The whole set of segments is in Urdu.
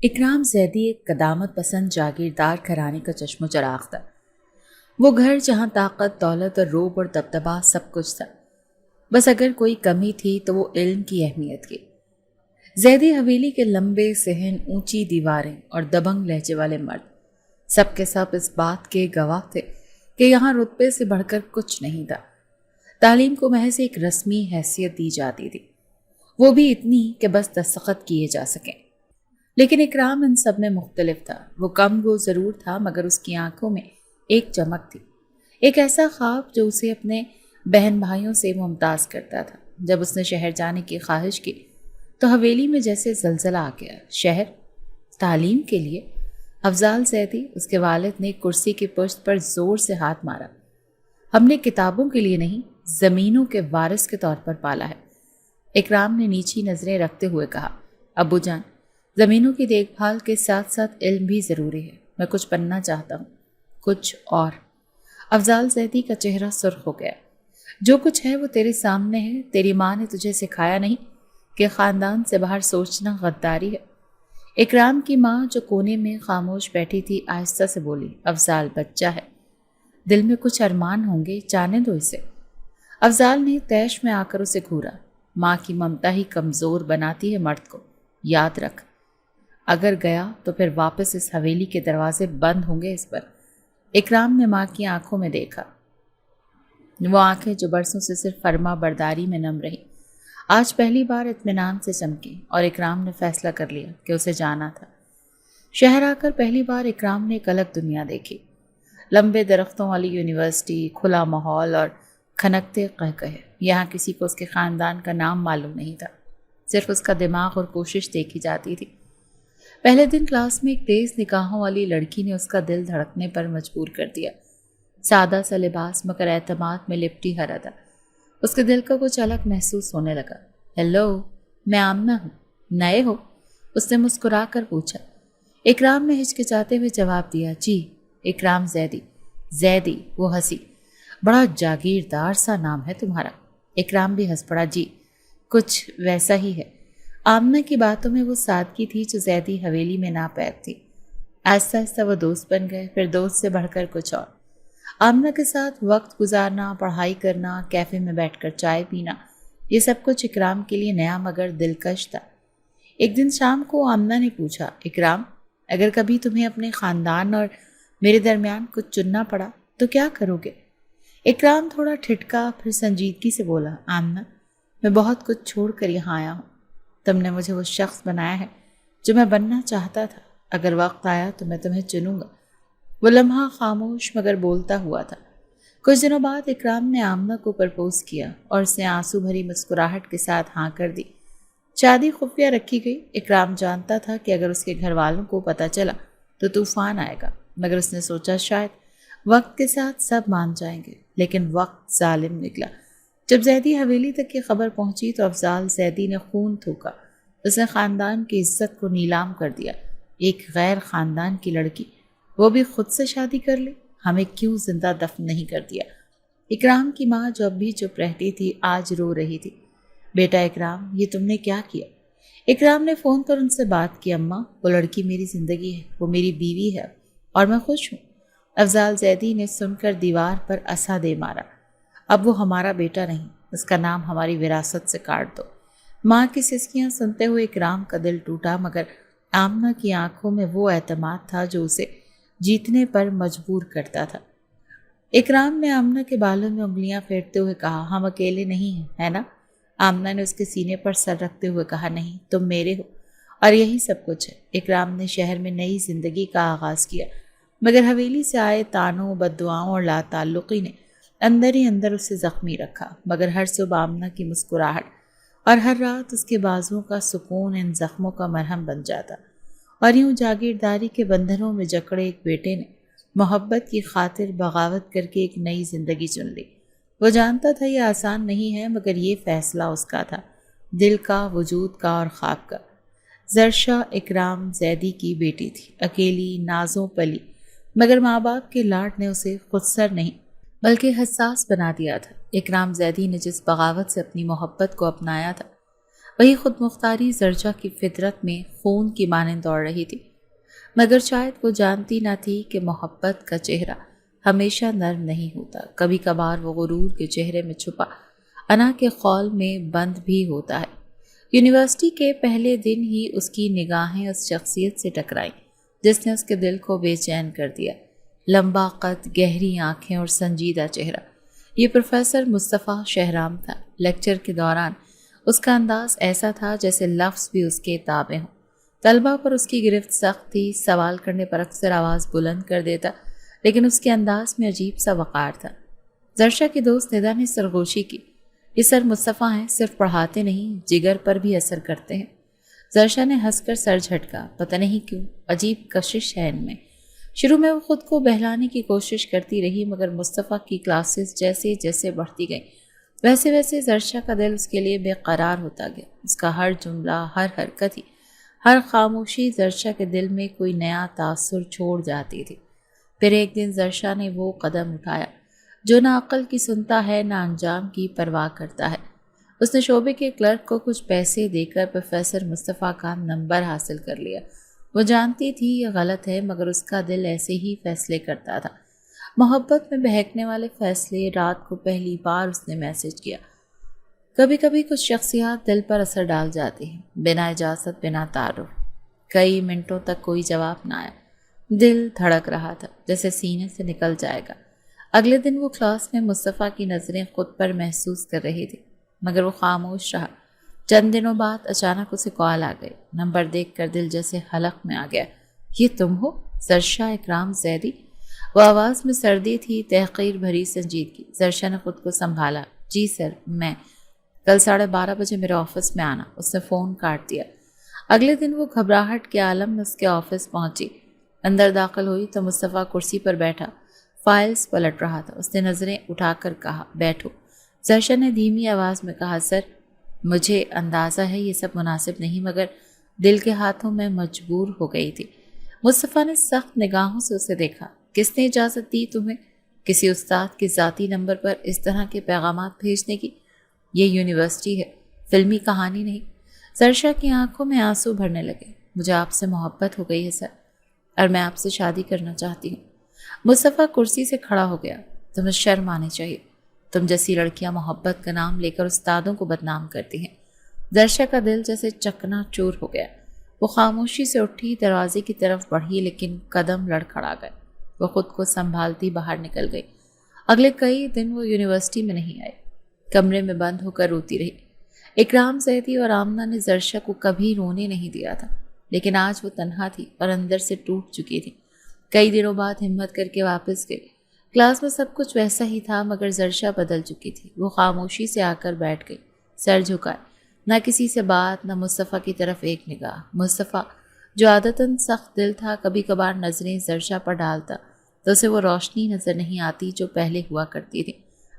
اکرام زیدی ایک قدامت پسند جاگیردار گھرانے کا چشم و چراغ تھا۔ وہ گھر جہاں طاقت، دولت اور روب اور دبدبا سب کچھ تھا، بس اگر کوئی کمی تھی تو وہ علم کی اہمیت کی۔ زیدی حویلی کے لمبے صحن، اونچی دیواریں اور دبنگ لہجے والے مرد سب کے سب اس بات کے گواہ تھے کہ یہاں رتبے سے بڑھ کر کچھ نہیں تھا۔ تعلیم کو محض ایک رسمی حیثیت دی جاتی تھی، وہ بھی اتنی کہ بس دستخط کیے جا سکیں۔ لیکن اکرام ان سب میں مختلف تھا۔ وہ کم گو ضرور تھا، مگر اس کی آنکھوں میں ایک چمک تھی، ایک ایسا خواب جو اسے اپنے بہن بھائیوں سے ممتاز کرتا تھا۔ جب اس نے شہر جانے کی خواہش کی تو حویلی میں جیسے زلزلہ آ گیا۔ شہر تعلیم کے لیے؟ افضال زیدی، اس کے والد نے کرسی کی پشت پر زور سے ہاتھ مارا۔ ہم نے کتابوں کے لیے نہیں، زمینوں کے وارث کے طور پر پالا ہے۔ اکرام نے نیچی نظریں رکھتے ہوئے کہا، ابو جان، زمینوں کی دیکھ بھال کے ساتھ ساتھ علم بھی ضروری ہے۔ میں کچھ بننا چاہتا ہوں، کچھ اور۔ افضال زیدی کا چہرہ سرخ ہو گیا۔ جو کچھ ہے وہ تیرے سامنے ہے۔ تیری ماں نے تجھے سکھایا نہیں کہ خاندان سے باہر سوچنا غداری ہے؟ اکرام کی ماں جو کونے میں خاموش بیٹھی تھی آہستہ سے بولی، افضال بچہ ہے، دل میں کچھ ارمان ہوں گے، جانے دو اسے۔ افضال نے تیش میں آ کر اسے گھورا۔ ماں کی ممتا ہی کمزور بناتی ہے مرد کو، یاد رکھ۔ اگر گیا تو پھر واپس اس حویلی کے دروازے بند ہوں گے اس پر۔ اکرام نے ماں کی آنکھوں میں دیکھا، وہ آنکھیں جو برسوں سے صرف فرما برداری میں نم رہی، آج پہلی بار اطمینان سے چمکی، اور اکرام نے فیصلہ کر لیا کہ اسے جانا تھا۔ شہر آ کر پہلی بار اکرام نے ایک الگ دنیا دیکھی۔ لمبے درختوں والی یونیورسٹی، کھلا ماحول اور کھنکتے قہقہے۔ یہاں کسی کو اس کے خاندان کا نام معلوم نہیں تھا، صرف اس کا دماغ اور کوشش دیکھی جاتی تھی۔ پہلے دن کلاس میں ایک تیز نگاہوں والی لڑکی نے اس کا دل دھڑکنے پر مجبور کر دیا۔ سادہ سا لباس مگر اعتماد میں لپٹی ہرا تھا۔ اس کے دل کا کچھ الگ محسوس ہونے لگا۔ ہیلو، میں آمنہ ہوں، نئے ہو؟ اس نے مسکرا کر پوچھا۔ اکرام نے ہچکچاتے ہوئے جواب دیا، جی۔ اکرام زیدی۔ زیدی، وہ ہنسی، بڑا جاگیردار سا نام ہے تمہارا۔ اکرام بھی ہنس پڑا، جی کچھ ویسا ہی ہے۔ آمنہ کی باتوں میں وہ سادگی تھی جو زیدی حویلی میں ناپید تھی۔ آہستہ آہستہ وہ دوست بن گئے، پھر دوست سے بڑھ کر کچھ اور۔ آمنہ کے ساتھ وقت گزارنا، پڑھائی کرنا، کیفے میں بیٹھ کر چائے پینا، یہ سب کچھ اکرام کے لیے نیا مگر دلکش تھا۔ ایک دن شام کو آمنہ نے پوچھا، اکرام، اگر کبھی تمہیں اپنے خاندان اور میرے درمیان کچھ چننا پڑا تو کیا کرو گے؟ اکرام تھوڑا ٹھٹکا، پھر سنجیدگی سے بولا، آمنہ، میں بہت کچھ چھوڑ کر یہاں آیا ہوں۔ تم نے مجھے وہ شخص بنایا ہے جو میں بننا چاہتا تھا۔ اگر وقت آیا تو میں تمہیں چنوں گا۔ وہ لمحہ خاموش مگر بولتا ہوا تھا۔ کچھ دنوں بعد اکرام نے آمنہ کو پرپوز کیا اور اسے آنسو بھری مسکراہٹ کے ساتھ ہاں کر دی۔ شادی خفیہ رکھی گئی۔ اکرام جانتا تھا کہ اگر اس کے گھر والوں کو پتہ چلا تو طوفان آئے گا، مگر اس نے سوچا شاید وقت کے ساتھ سب مان جائیں گے، لیکن وقت ظالم نکلا۔ جب زیدی حویلی تک یہ خبر پہنچی تو افضال زیدی نے خون تھوکا۔ اس نے خاندان کی عزت کو نیلام کر دیا۔ ایک غیر خاندان کی لڑکی، وہ بھی خود سے شادی کر لی، ہمیں کیوں زندہ دفن نہیں کر دیا؟ اکرام کی ماں جو اب بھی چپ رہتی تھی آج رو رہی تھی۔ بیٹا اکرام، یہ تم نے کیا کیا؟ اکرام نے فون پر ان سے بات کی، اماں، وہ لڑکی میری زندگی ہے، وہ میری بیوی ہے اور میں خوش ہوں۔ افضال زیدی نے سن کر دیوار پر اسا دے مارا، اب وہ ہمارا بیٹا نہیں، اس کا نام ہماری وراثت سے کاٹ دو۔ ماں کی سسکیاں سنتے ہوئے اکرام کا دل ٹوٹا، مگر آمنہ کی آنکھوں میں وہ اعتماد تھا جو اسے جیتنے پر مجبور کرتا تھا۔ اکرام نے آمنہ کے بالوں میں انگلیاں پھیرتے ہوئے کہا، ہم اکیلے نہیں ہیں، ہے نا؟ آمنہ نے اس کے سینے پر سر رکھتے ہوئے کہا، نہیں، تم میرے ہو اور یہی سب کچھ ہے۔ اکرام نے شہر میں نئی زندگی کا آغاز کیا، مگر حویلی سے آئے تانوں، بددعاؤں اور لا تعلقی نے اندر ہی اندر اسے زخمی رکھا۔ مگر ہر صبح آمنہ کی مسکراہٹ اور ہر رات اس کے بازوؤں کا سکون ان زخموں کا مرہم بن جاتا، اور یوں جاگیرداری کے بندھنوں میں جکڑے ایک بیٹے نے محبت کی خاطر بغاوت کر کے ایک نئی زندگی چن لی۔ وہ جانتا تھا یہ آسان نہیں ہے، مگر یہ فیصلہ اس کا تھا، دل کا، وجود کا اور خواب کا۔ زرشا اکرام زیدی کی بیٹی تھی، اکیلی، نازوں پلی، مگر ماں باپ کے لاڈ نے اسے خودسر نہیں بلکہ حساس بنا دیا تھا۔ اکرام زیدی نے جس بغاوت سے اپنی محبت کو اپنایا تھا، وہی خود مختاری زرشا کی فطرت میں خون کی مانند دوڑ رہی تھی، مگر شاید وہ جانتی نہ تھی کہ محبت کا چہرہ ہمیشہ نرم نہیں ہوتا، کبھی کبھار وہ غرور کے چہرے میں چھپا انا کے خول میں بند بھی ہوتا ہے۔ یونیورسٹی کے پہلے دن ہی اس کی نگاہیں اس شخصیت سے ٹکرائیں جس نے اس کے دل کو بے چین کر دیا۔ لمبا قد، گہری آنکھیں اور سنجیدہ چہرہ، یہ پروفیسر مصطفیٰ شہرام تھا۔ لیکچر کے دوران اس کا انداز ایسا تھا جیسے لفظ بھی اس کے تابع ہوں۔ طلبہ پر اس کی گرفت سخت تھی، سوال کرنے پر اکثر آواز بلند کر دیتا، لیکن اس کے انداز میں عجیب سا وقار تھا۔ زرشا کی دوست ندا نے سرگوشی کی، یہ سر مصطفیٰ ہیں، صرف پڑھاتے نہیں، جگر پر بھی اثر کرتے ہیں۔ زرشا نے ہنس کر سر جھٹکا، پتہ نہیں کیوں عجیب کشش ہے ان میں۔ شروع میں وہ خود کو بہلانے کی کوشش کرتی رہی، مگر مصطفیٰ کی کلاسز جیسے جیسے بڑھتی گئیں ویسے ویسے زرشا کا دل اس کے لیے بے قرار ہوتا گیا۔ اس کا ہر جملہ، ہر حرکت ہی، ہر خاموشی زرشا کے دل میں کوئی نیا تاثر چھوڑ جاتی تھی۔ پھر ایک دن زرشا نے وہ قدم اٹھایا جو نہ عقل کی سنتا ہے نہ انجام کی پرواہ کرتا ہے۔ اس نے شعبے کے کلرک کو کچھ پیسے دے کر پروفیسر مصطفیٰ کا نمبر حاصل کر لیا۔ وہ جانتی تھی یہ غلط ہے، مگر اس کا دل ایسے ہی فیصلے کرتا تھا۔ محبت میں بہکنے والے فیصلے۔ رات کو پہلی بار اس نے میسج کیا۔ کبھی کبھی کچھ شخصیات دل پر اثر ڈال جاتی ہیں، بنا اجازت، بنا تعارف۔ کئی منٹوں تک کوئی جواب نہ آیا۔ دل دھڑک رہا تھا جیسے سینے سے نکل جائے گا۔ اگلے دن وہ کلاس میں مصطفیٰ کی نظریں خود پر محسوس کر رہی تھی، مگر وہ خاموش رہا۔ چند دنوں بعد اچانک اسے کال آ گئی۔ نمبر دیکھ کر دل جیسے حلق میں آ گیا۔ یہ تم ہو؟ زرشا اکرام زیدی؟ وہ آواز میں سردی تھی، تحقیر بھری سنجیدگی۔ زرشا نے خود کو سنبھالا۔ جی سر، میں کل 12:30 بجے میرے آفس میں آنا۔ اس نے فون کاٹ دیا۔ اگلے دن وہ گھبراہٹ کے عالم میں اس کے آفس پہنچی۔ اندر داخل ہوئی تو مصطفیٰ کرسی پر بیٹھا فائلز پلٹ رہا تھا۔ اس نے نظریں اٹھا کر کہا، بیٹھو۔ زرشا نے دھیمی آواز میں کہا، سر مجھے اندازہ ہے یہ سب مناسب نہیں، مگر دل کے ہاتھوں میں مجبور ہو گئی تھی۔ مصطفیٰ نے سخت نگاہوں سے اسے دیکھا۔ کس نے اجازت دی تمہیں کسی استاد کے ذاتی نمبر پر اس طرح کے پیغامات بھیجنے کی؟ یہ یونیورسٹی ہے، فلمی کہانی نہیں۔ زرشا کی آنکھوں میں آنسو بھرنے لگے۔ مجھے آپ سے محبت ہو گئی ہے سر، اور میں آپ سے شادی کرنا چاہتی ہوں۔ مصطفیٰ کرسی سے کھڑا ہو گیا۔ تمہیں شرم آنی چاہیے، تم جیسی لڑکیاں محبت کا نام لے کر استادوں کو بدنام کرتی ہیں۔ زرشا کا دل جیسے چکنا چور ہو گیا۔ وہ خاموشی سے اٹھی، دروازے کی طرف بڑھی، لیکن قدم لڑکھڑا گئے۔ وہ خود کو سنبھالتی باہر نکل گئی۔ اگلے کئی دن وہ یونیورسٹی میں نہیں آئی، کمرے میں بند ہو کر روتی رہی۔ اکرام زیدی اور آمنہ نے زرشا کو کبھی رونے نہیں دیا تھا، لیکن آج وہ تنہا تھی اور اندر سے ٹوٹ چکی تھی۔ کئی دنوں بعد ہمت کر کے واپس گئی۔ کلاس میں سب کچھ ویسا ہی تھا، مگر زرشا بدل چکی تھی۔ وہ خاموشی سے آ کر بیٹھ گئی، سر جھکائے، نہ کسی سے بات، نہ مصطفیٰ کی طرف ایک نگاہ۔ مصطفیٰ جو عادتاً سخت دل تھا، کبھی کبھار نظریں زرشا پر ڈالتا تو اسے وہ روشنی نظر نہیں آتی جو پہلے ہوا کرتی تھی۔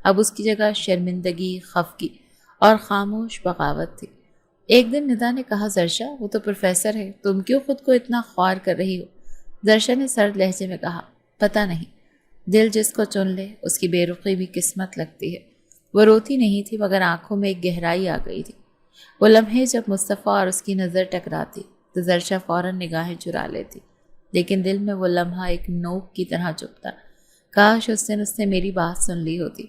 اب اس کی جگہ شرمندگی، خفگی اور خاموش بغاوت تھی۔ ایک دن ندا نے کہا، زرشا وہ تو پروفیسر ہے، تم کیوں خود کو اتنا خوار کر رہی ہو؟ زرشا نے سرد لہجے میں کہا، پتہ نہیں، دل جس کو چن لے اس کی بے رخی بھی قسمت لگتی ہے۔ وہ روتی نہیں تھی، مگر آنکھوں میں ایک گہرائی آ گئی تھی۔ وہ لمحے جب مصطفیٰ اور اس کی نظر ٹکراتی تو زرشا فوراً نگاہیں چرا لیتی، لیکن دل میں وہ لمحہ ایک نوک کی طرح چبھتا۔ کاش اس دن اس نے میری بات سن لی ہوتی۔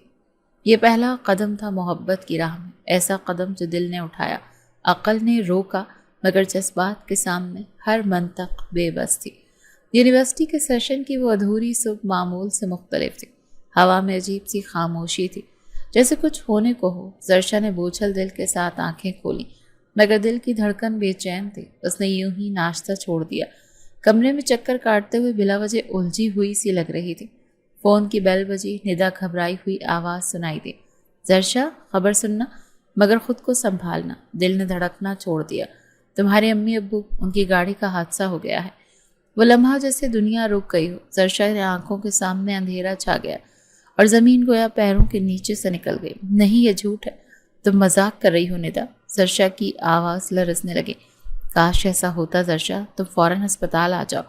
یہ پہلا قدم تھا محبت کی راہ میں، ایسا قدم جو دل نے اٹھایا، عقل نے روکا، مگر جذبات کے سامنے ہر منطق بے بس تھی۔ یونیورسٹی کے سیشن کی وہ ادھوری صبح معمول سے مختلف تھی۔ ہوا میں عجیب سی خاموشی تھی، جیسے کچھ ہونے کو ہو۔ زرشا نے بوجھل دل کے ساتھ آنکھیں کھولیں، مگر دل کی دھڑکن بے چین تھی۔ اس نے یوں ہی ناشتہ چھوڑ دیا۔ کمرے میں چکر کاٹتے ہوئے بلا وجہ الجھی ہوئی سی لگ رہی تھی۔ فون کی بیل بجی، ندا گھبرائی ہوئی آواز سنائی دی، زرشا خبر سننا، مگر خود کو سنبھالنا۔ دل نے دھڑکنا چھوڑ دیا۔ تمہارے امی ابو، ان کی گاڑی کا حادثہ ہو گیا ہے۔ وہ لمحہ جیسے دنیا رک گئی ہو۔ زرشا کے آنکھوں کے سامنے اندھیرا چھا گیا اور زمین گویا پیروں کے نیچے سے نکل گئی۔ نہیں، یہ جھوٹ ہے، تم مذاق کر رہی ہو ندا۔ زرشا کی آواز لرزنے لگی۔ کاش ایسا ہوتا زرشا، تم فوراً ہسپتال آ جاؤ۔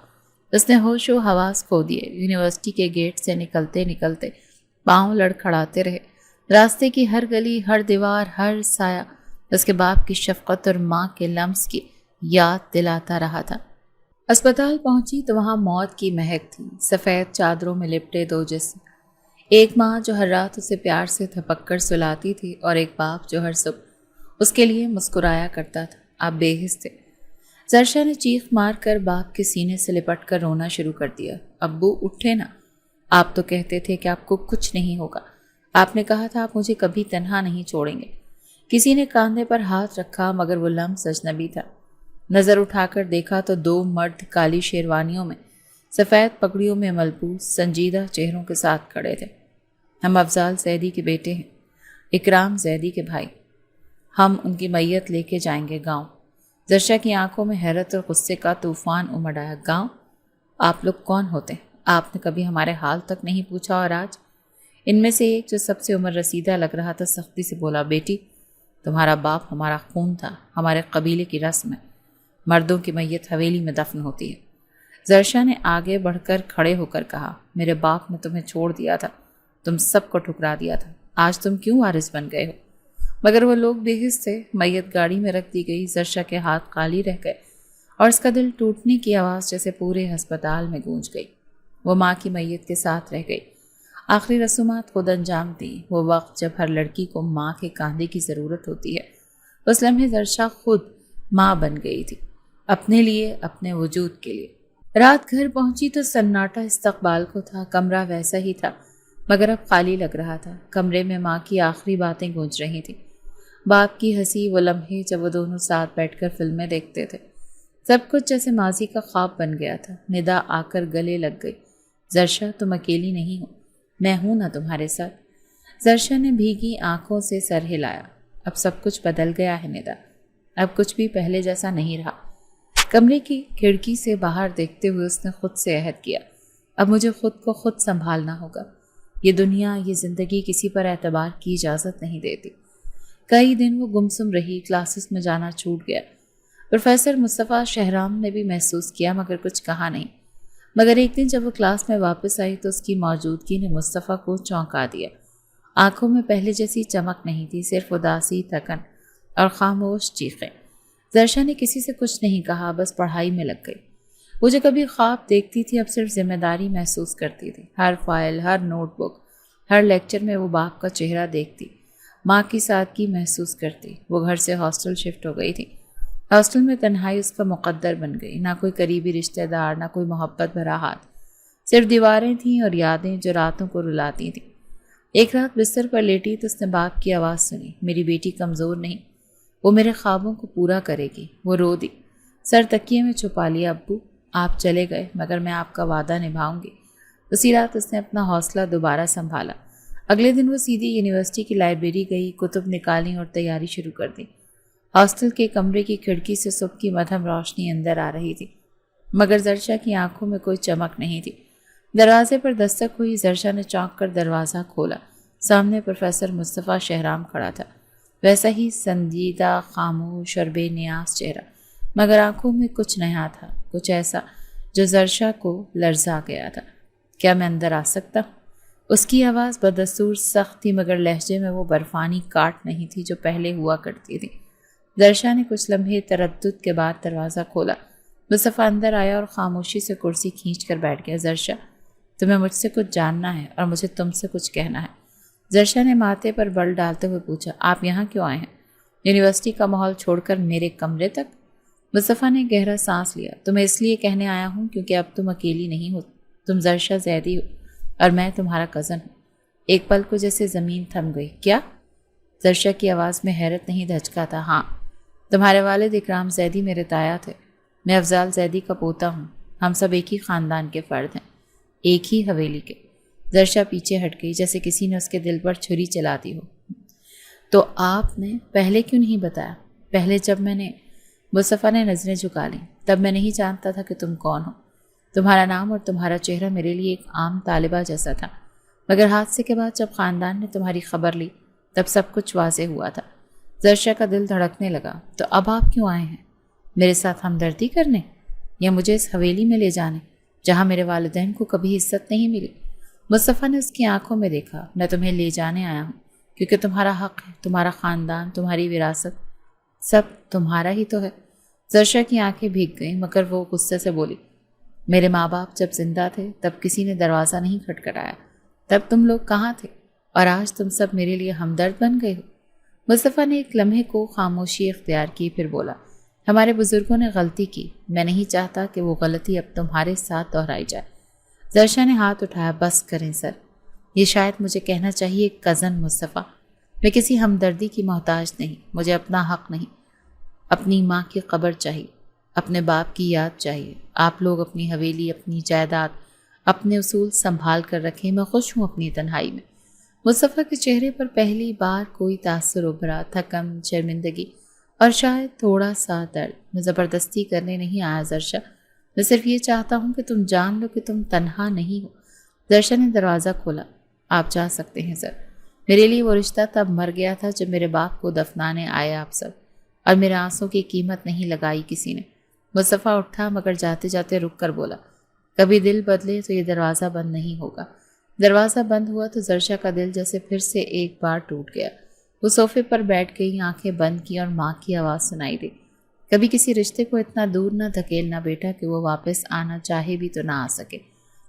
اس نے ہوش و حواس کھو دیے۔ یونیورسٹی کے گیٹ سے نکلتے نکلتے پاؤں لڑکھڑاتے رہے۔ راستے کی ہر گلی، ہر دیوار، ہر سایہ اس کے باپ کی شفقت اور ماں کے لمس کی یاد دلاتا رہا تھا۔ اسپتال پہنچی تو وہاں موت کی مہک تھی، سفید چادروں میں لپٹے دو جسم، ایک ماں جو ہر رات اسے پیار سے تھپک کر سلاتی تھی اور ایک باپ جو ہر صبح اس کے لیے مسکرایا کرتا تھا۔ آپ بے حس تھے۔ زرشا نے چیخ مار کر باپ کے سینے سے لپٹ کر رونا شروع کر دیا۔ ابو اٹھے نا، آپ تو کہتے تھے کہ آپ کو کچھ نہیں ہوگا، آپ نے کہا تھا آپ مجھے کبھی تنہا نہیں چھوڑیں گے۔ کسی نے کاندھے پر ہاتھ رکھا مگر وہ لمس اجنبی تھا۔ نظر اٹھا کر دیکھا تو دو مرد کالی شیروانیوں میں، سفید پگڑیوں میں ملبوس، سنجیدہ چہروں کے ساتھ کھڑے تھے۔ ہم افضال زیدی کے بیٹے ہیں، اکرام زیدی کے بھائی، ہم ان کی میت لے کے جائیں گے گاؤں۔ زرشا کی آنکھوں میں حیرت اور غصے کا طوفان امڑ آیا۔ گاؤں؟ آپ لوگ کون ہوتے ہیں؟ آپ نے کبھی ہمارے حال تک نہیں پوچھا، اور آج؟ ان میں سے ایک جو سب سے عمر رسیدہ لگ رہا تھا سختی سے بولا، بیٹی تمہارا باپ ہمارا خون تھا، ہمارے قبیلے کی رسم ہے، مردوں کی میت حویلی میں دفن ہوتی ہے۔ زرشا نے آگے بڑھ کر کھڑے ہو کر کہا، میرے باپ نے تمہیں چھوڑ دیا تھا، تم سب کو ٹھکرا دیا تھا، آج تم کیوں وارث بن گئے ہو؟ مگر وہ لوگ بے حس تھے۔ میت گاڑی میں رکھ دی گئی، زرشا کے ہاتھ خالی رہ گئے اور اس کا دل ٹوٹنے کی آواز جیسے پورے ہسپتال میں گونج گئی۔ وہ ماں کی میت کے ساتھ رہ گئی، آخری رسومات خود انجام دی۔ وہ وقت جب ہر لڑکی کو ماں کے کاندھے کی ضرورت ہوتی ہے، اس لمحے زرشا خود ماں بن گئی تھی، اپنے لیے، اپنے وجود کے لیے۔ رات گھر پہنچی تو سناٹا استقبال کو تھا، کمرہ ویسا ہی تھا مگر اب خالی لگ رہا تھا۔ کمرے میں ماں کی آخری باتیں گونج رہی تھیں، باپ کی ہنسی، وہ لمحے جب وہ دونوں ساتھ بیٹھ کر فلمیں دیکھتے تھے، سب کچھ جیسے ماضی کا خواب بن گیا تھا۔ ندا آ کر گلے لگ گئی، زرشا تم اکیلی نہیں ہو، میں ہوں نا تمہارے ساتھ۔ زرشا نے بھیگی آنکھوں سے سر ہلایا۔ اب سب کچھ بدل گیا ہے ندا، اب کچھ بھی پہلے جیسا نہیں رہا۔ کمرے کی کھڑکی سے باہر دیکھتے ہوئے اس نے خود سے عہد کیا، اب مجھے خود کو خود سنبھالنا ہوگا، یہ دنیا، یہ زندگی کسی پر اعتبار کی اجازت نہیں دیتی۔ کئی دن وہ گمسم رہی، کلاسز میں جانا چھوٹ گیا۔ پروفیسر مصطفیٰ شہرام نے بھی محسوس کیا مگر کچھ کہا نہیں۔ مگر ایک دن جب وہ کلاس میں واپس آئی تو اس کی موجودگی نے مصطفیٰ کو چونکا دیا۔ آنکھوں میں پہلے جیسی چمک نہیں تھی، صرف اداسی، تھکن اور خاموش چیخیں۔ زرشا نے کسی سے کچھ نہیں کہا، بس پڑھائی میں لگ گئی۔ وہ جو کبھی خواب دیکھتی تھی اب صرف ذمہ داری محسوس کرتی تھی۔ ہر فائل، ہر نوٹ بک، ہر لیکچر میں وہ باپ کا چہرہ دیکھتی، ماں کی سادگی محسوس کرتی۔ وہ گھر سے ہاسٹل شفٹ ہو گئی تھی۔ ہاسٹل میں تنہائی اس کا مقدر بن گئی، نہ کوئی قریبی رشتہ دار، نہ کوئی محبت بھرا ہاتھ، صرف دیواریں تھیں اور یادیں جو راتوں کو رلاتی تھیں۔ ایک رات بستر پر لیٹی تو اس نے باپ کی آواز سنی، میری بیٹی کمزور نہیں، وہ میرے خوابوں کو پورا کرے گی۔ وہ رو دی، سر تکیے میں چھپا لیا۔ ابو آپ چلے گئے مگر میں آپ کا وعدہ نبھاؤں گی۔ اسی رات اس نے اپنا حوصلہ دوبارہ سنبھالا۔ اگلے دن وہ سیدھی یونیورسٹی کی لائبریری گئی، کتب نکالی اور تیاری شروع کر دی۔ ہاسٹل کے کمرے کی کھڑکی سے صبح کی مدھم روشنی اندر آ رہی تھی مگر زرشا کی آنکھوں میں کوئی چمک نہیں تھی۔ دروازے پر دستک ہوئی، زرشا نے چونک کر دروازہ کھولا۔ سامنے پروفیسر مصطفیٰ شہرام کھڑا تھا، ویسا ہی سنجیدہ، خاموش اور بے نیاز چہرہ، مگر آنکھوں میں کچھ نیا تھا، کچھ ایسا جو زرشا کو لرزا گیا تھا۔ کیا میں اندر آ سکتا ہوں؟ اس کی آواز بدستور سخت تھی مگر لہجے میں وہ برفانی کاٹ نہیں تھی جو پہلے ہوا کرتی تھی۔ زرشا نے کچھ لمحے تردد کے بعد دروازہ کھولا۔ مصطفیٰ اندر آیا اور خاموشی سے کرسی کھینچ کر بیٹھ گیا۔ زرشا تمہیں مجھ سے کچھ جاننا ہے اور مجھے تم سے کچھ کہنا ہے۔ زرشا نے ماتھے پر بل ڈالتے ہوئے پوچھا، آپ یہاں کیوں آئے ہیں؟ یونیورسٹی کا ماحول چھوڑ کر میرے کمرے تک؟ مصطفیٰ نے گہرا سانس لیا، تمہیں اس لیے کہنے آیا ہوں کیونکہ اب تم اکیلی نہیں ہو، تم زرشا زیدی ہو اور میں تمہارا کزن ہوں۔ ایک پل کو جیسے زمین تھم گئی۔ کیا؟ زرشا کی آواز میں حیرت نہیں، دھچکا تھا۔ ہاں، تمہارے والد اکرام زیدی میرے تایا تھے، میں افضال زیدی کا پوتا ہوں، ہم سب ایک ہی خاندان کے فرد ہیں، ایک ہی حویلی کے۔ زرشا پیچھے ہٹ گئی جیسے کسی نے اس کے دل پر چھری چلا دی ہو۔ تو آپ نے پہلے کیوں نہیں بتایا؟ پہلے جب میں نے، مصطفیٰ نے نظریں جھکا لیں، تب میں نہیں جانتا تھا کہ تم کون ہو۔ تمہارا نام اور تمہارا چہرہ میرے لیے ایک عام طالبہ جیسا تھا، مگر حادثے کے بعد جب خاندان نے تمہاری خبر لی تب سب کچھ واضح ہوا تھا۔ زرشا کا دل دھڑکنے لگا۔ تو اب آپ کیوں آئے ہیں؟ میرے ساتھ ہمدردی کرنے یا مجھے اس حویلی میں لے جانے جہاں میرے والدین کو کبھی عزت نہیں ملی؟ مصطفیٰ نے اس کی آنکھوں میں دیکھا، میں تمہیں لے جانے آیا ہوں کیونکہ تمہارا حق ہے، تمہارا خاندان، تمہاری وراثت سب تمہارا ہی تو ہے۔ زرشا کی آنکھیں بھیگ گئیں مگر وہ غصے سے بولی، میرے ماں باپ جب زندہ تھے تب کسی نے دروازہ نہیں کھٹکھٹایا، تب تم لوگ کہاں تھے؟ اور آج تم سب میرے لیے ہمدرد بن گئے ہو۔ مصطفیٰ نے ایک لمحے کو خاموشی اختیار کی، پھر بولا، ہمارے بزرگوں نے غلطی کی، میں نہیں چاہتا کہ وہ غلطی اب تمہارے ساتھ دہرائی جائے۔ زرشا نے ہاتھ اٹھایا، بس کریں سر، یہ شاید مجھے کہنا چاہیے کزن مصطفیٰ، میں کسی ہمدردی کی محتاج نہیں، مجھے اپنا حق نہیں، اپنی ماں کی قبر چاہیے، اپنے باپ کی یاد چاہیے۔ آپ لوگ اپنی حویلی، اپنی جائیداد، اپنے اصول سنبھال کر رکھیں، میں خوش ہوں اپنی تنہائی میں۔ مصطفیٰ کے چہرے پر پہلی بار کوئی تاثر ابھرا، تھکن، شرمندگی اور شاید تھوڑا سا درد۔ میں زبردستی کرنے نہیں آیا زرشا، میں صرف یہ چاہتا ہوں کہ تم جان لو کہ تم تنہا نہیں ہو۔ زرشا نے دروازہ کھولا، آپ جا سکتے ہیں سر، میرے لیے وہ رشتہ تب مر گیا تھا جب میرے باپ کو دفنانے آئے آپ سب، اور میرے آنسوں کی قیمت نہیں لگائی کسی نے۔ مصطفیٰ اٹھا مگر جاتے جاتے رک کر بولا، کبھی دل بدلے تو یہ دروازہ بند نہیں ہوگا۔ دروازہ بند ہوا تو زرشا کا دل جیسے پھر سے ایک بار ٹوٹ گیا۔ وہ صوفے پر بیٹھ گئی، آنکھیں بند کی اور ماں کی آواز سنائی دی، کبھی کسی رشتے کو اتنا دور نہ دھکیلنا بیٹا کہ وہ واپس آنا چاہے بھی تو نہ آ سکے۔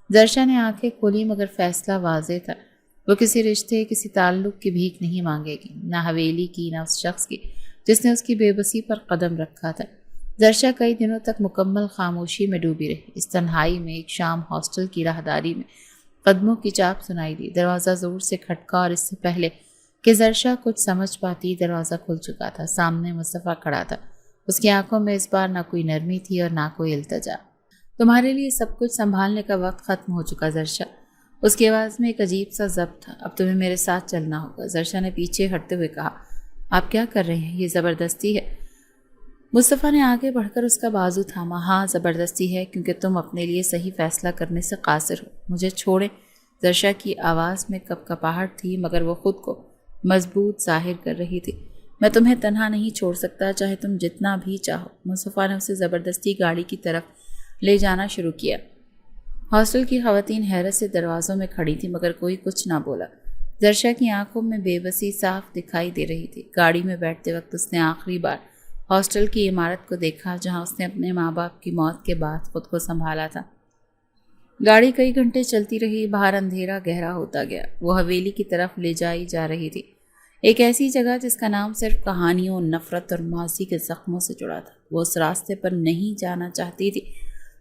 زرشا نے آنکھیں کھولی مگر فیصلہ واضح تھا، وہ کسی رشتے، کسی تعلق کی بھیک نہیں مانگے گی، نہ حویلی کی، نہ اس شخص کی جس نے اس کی بے بسی پر قدم رکھا تھا۔ زرشا کئی دنوں تک مکمل خاموشی میں ڈوبی رہی۔ اس تنہائی میں ایک شام ہاسٹل کی راہداری میں قدموں کی چاپ سنائی دی، دروازہ زور سے کھٹکا اور اس سے پہلے کہ زرشا کچھ سمجھ پاتی دروازہ کھل چکا تھا۔ سامنے مصطفیٰ کھڑا تھا، اس کی آنکھوں میں اس بار نہ کوئی نرمی تھی اور نہ کوئی التجا۔ تمہارے لیے سب کچھ سنبھالنے کا وقت ختم ہو چکا زرشا، اس کی آواز میں ایک عجیب سا ضبط تھا، اب تمہیں میرے ساتھ چلنا ہوگا۔ زرشا نے پیچھے ہٹتے ہوئے کہا، آپ کیا کر رہے ہیں؟ یہ زبردستی ہے۔ مصطفیٰ نے آگے بڑھ کر اس کا بازو تھاما، ہاں زبردستی ہے کیونکہ تم اپنے لیے صحیح فیصلہ کرنے سے قاصر ہو، مجھے چھوڑیں۔ زرشا کی آواز میں کپکپاہٹ تھی مگر وہ خود کو مضبوط ظاہر کر رہی تھی۔ میں تمہیں تنہا نہیں چھوڑ سکتا چاہے تم جتنا بھی چاہو۔ مصطفیٰ نے اسے زبردستی گاڑی کی طرف لے جانا شروع کیا۔ ہاسٹل کی خواتین حیرت سے دروازوں میں کھڑی تھی مگر کوئی کچھ نہ بولا۔ زرشا کی آنکھوں میں بے بسی صاف دکھائی دے رہی تھی۔ گاڑی میں بیٹھتے وقت اس نے آخری بار ہاسٹل کی عمارت کو دیکھا جہاں اس نے اپنے ماں باپ کی موت کے بعد خود کو سنبھالا تھا۔ گاڑی کئی گھنٹے چلتی رہی، باہر اندھیرا گہرا ہوتا گیا، وہ حویلی کی طرف لے جائی جا رہی تھی، ایک ایسی جگہ جس کا نام صرف کہانیوں، نفرت اور ماضی کے زخموں سے جڑا تھا۔ وہ اس راستے پر نہیں جانا چاہتی تھی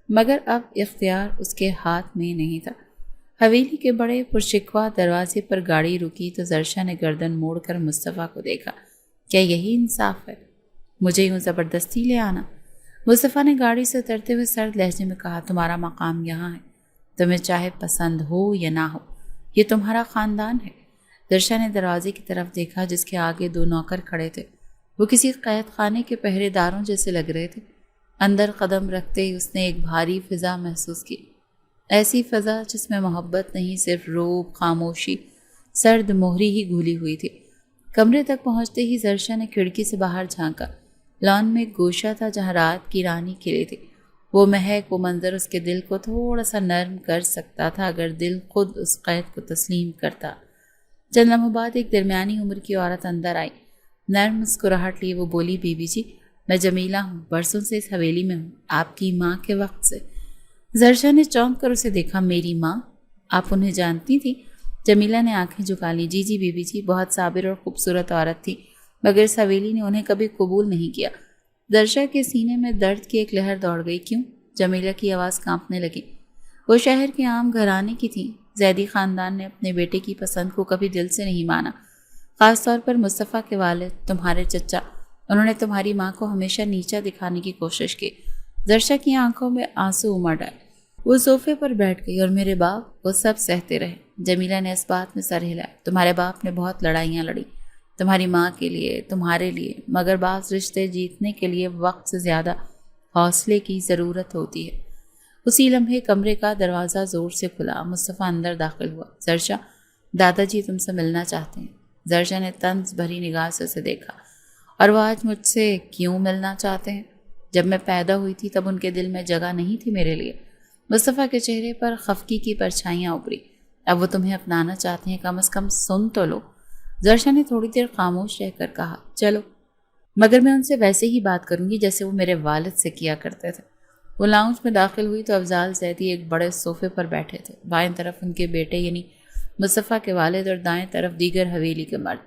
مگر اب اختیار اس کے ہاتھ میں نہیں تھا۔ حویلی کے بڑے پرشکوا دروازے پر گاڑی رکی تو زرشا نے گردن موڑ کر مصطفیٰ کو دیکھا، کیا یہی انصاف ہے؟ مجھے یوں زبردستی لے آنا؟ مصطفیٰ نے گاڑی سے اترتے ہوئے سرد لہجے میں کہا، تمہارا مقام یہاں ہے، تمہیں چاہے پسند ہو یا نہ ہو، یہ تمہارا خاندان ہے۔ زرشا نے دروازے کی طرف دیکھا جس کے آگے دو نوکر کھڑے تھے، وہ کسی قید خانے کے پہرے داروں جیسے لگ رہے تھے۔ اندر قدم رکھتے ہی اس نے ایک بھاری فضا محسوس کی، ایسی فضا جس میں محبت نہیں، صرف روب، خاموشی، سرد مہری ہی گھولی ہوئی تھی۔ کمرے تک پہنچتے ہی زرشا نے کھڑکی سے باہر جھانکا، لان میں ایک گوشہ تھا جہاں رات کی رانی کھلی تھی۔ وہ مہک، وہ منظر اس کے دل کو تھوڑا سا نرم کر سکتا تھا اگر دل خود اس قید کو تسلیم کرتا۔ چند لمحوں بعد ایک درمیانی عمر کی عورت اندر آئی، نرم مسکراہٹ لیے وہ بولی، بی بی جی میں جمیلہ ہوں، برسوں سے اس حویلی میں ہوں، آپ کی ماں کے وقت سے۔ زرشا نے چونک کر اسے دیکھا، میری ماں؟ آپ انہیں جانتی تھی؟ جمیلہ نے آنکھیں جھکا لی، جی جی بی بی جی، بہت صابر اور خوبصورت عورت تھی مگر اس حویلی نے انہیں کبھی قبول نہیں کیا۔ زرشا کے سینے میں درد کی ایک لہر دوڑ گئی، کیوں؟ جمیلہ کی آواز کانپنے لگی۔ وہ شہر کے عام گھرانے کی تھی، زیدی خاندان نے اپنے بیٹے کی پسند کو کبھی دل سے نہیں مانا، خاص طور پر مصطفیٰ کے والد، تمہارے چچا، انہوں نے تمہاری ماں کو ہمیشہ نیچا دکھانے کی کوشش کی۔ زرشا کی آنکھوں میں آنسو امڑ آئے، وہ صوفے پر بیٹھ گئی، اور میرے باپ وہ سب سہتے رہے۔ جمیلہ نے اس بات میں سر ہلایا، تمہارے باپ نے بہت لڑائیاں لڑی، تمہاری ماں کے لیے، تمہارے لیے، مگر بعض رشتے جیتنے کے لیے وقت سے زیادہ حوصلے کی ضرورت ہوتی ہے۔ اسی لمحے کمرے کا دروازہ زور سے کھلا، مصطفیٰ اندر داخل ہوا۔ زرشا، دادا جی تم سے ملنا چاہتے ہیں۔ زرشا نے طنز بھری نگاہ سے اسے دیکھا، اور وہ آج مجھ سے کیوں ملنا چاہتے ہیں؟ جب میں پیدا ہوئی تھی تب ان کے دل میں جگہ نہیں تھی میرے لیے۔ مصطفیٰ کے چہرے پر خفگی کی پرچھائیاں ابھری، اب وہ تمہیں اپنانا چاہتے ہیں، کم از کم سن تو لو۔ زرشا نے تھوڑی دیر خاموش رہ کر کہا، چلو۔ مگر میں ان سے ویسے ہی بات کروں گی جیسے وہ میرے والد سے کیا کرتے تھے۔ وہ لاؤنج میں داخل ہوئی تو افضال زیدی ایک بڑے صوفے پر بیٹھے تھے، بائیں طرف ان کے بیٹے یعنی مصطفیٰ کے والد اور دائیں طرف دیگر حویلی کے مرد۔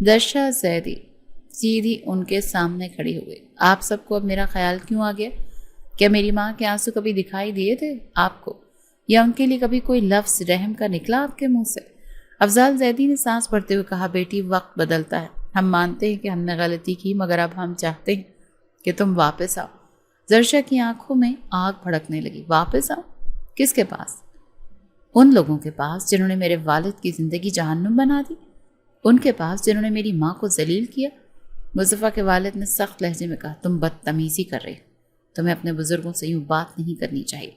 درشا زیدی سیدھی ان کے سامنے کھڑی ہوئی۔ آپ سب کو اب میرا خیال کیوں آ گیا؟ کیا میری ماں کے آنسو کبھی دکھائی دیے تھے آپ کو، یا ان کے لیے کبھی کوئی لفظ رحم کا نکلا آپ کے منہ سے؟ افضال زیدی نے سانس بھرتے ہوئے کہا، بیٹی وقت بدلتا ہے، ہم مانتے ہیں کہ ہم نے غلطی کی، مگر اب ہم چاہتے ہیں کہ تم واپس آؤ۔ زرشا کی آنکھوں میں آگ بھڑکنے لگی۔ واپس آؤ؟ کس کے پاس؟ ان لوگوں کے پاس جنہوں نے میرے والد کی زندگی جہنم بنا دی، ان کے پاس جنہوں نے میری ماں کو ذلیل کیا۔ مصطفیٰ کے والد نے سخت لہجے میں کہا، تم بدتمیزی کر رہے ہو، تمہیں اپنے بزرگوں سے یوں بات نہیں کرنی چاہیے۔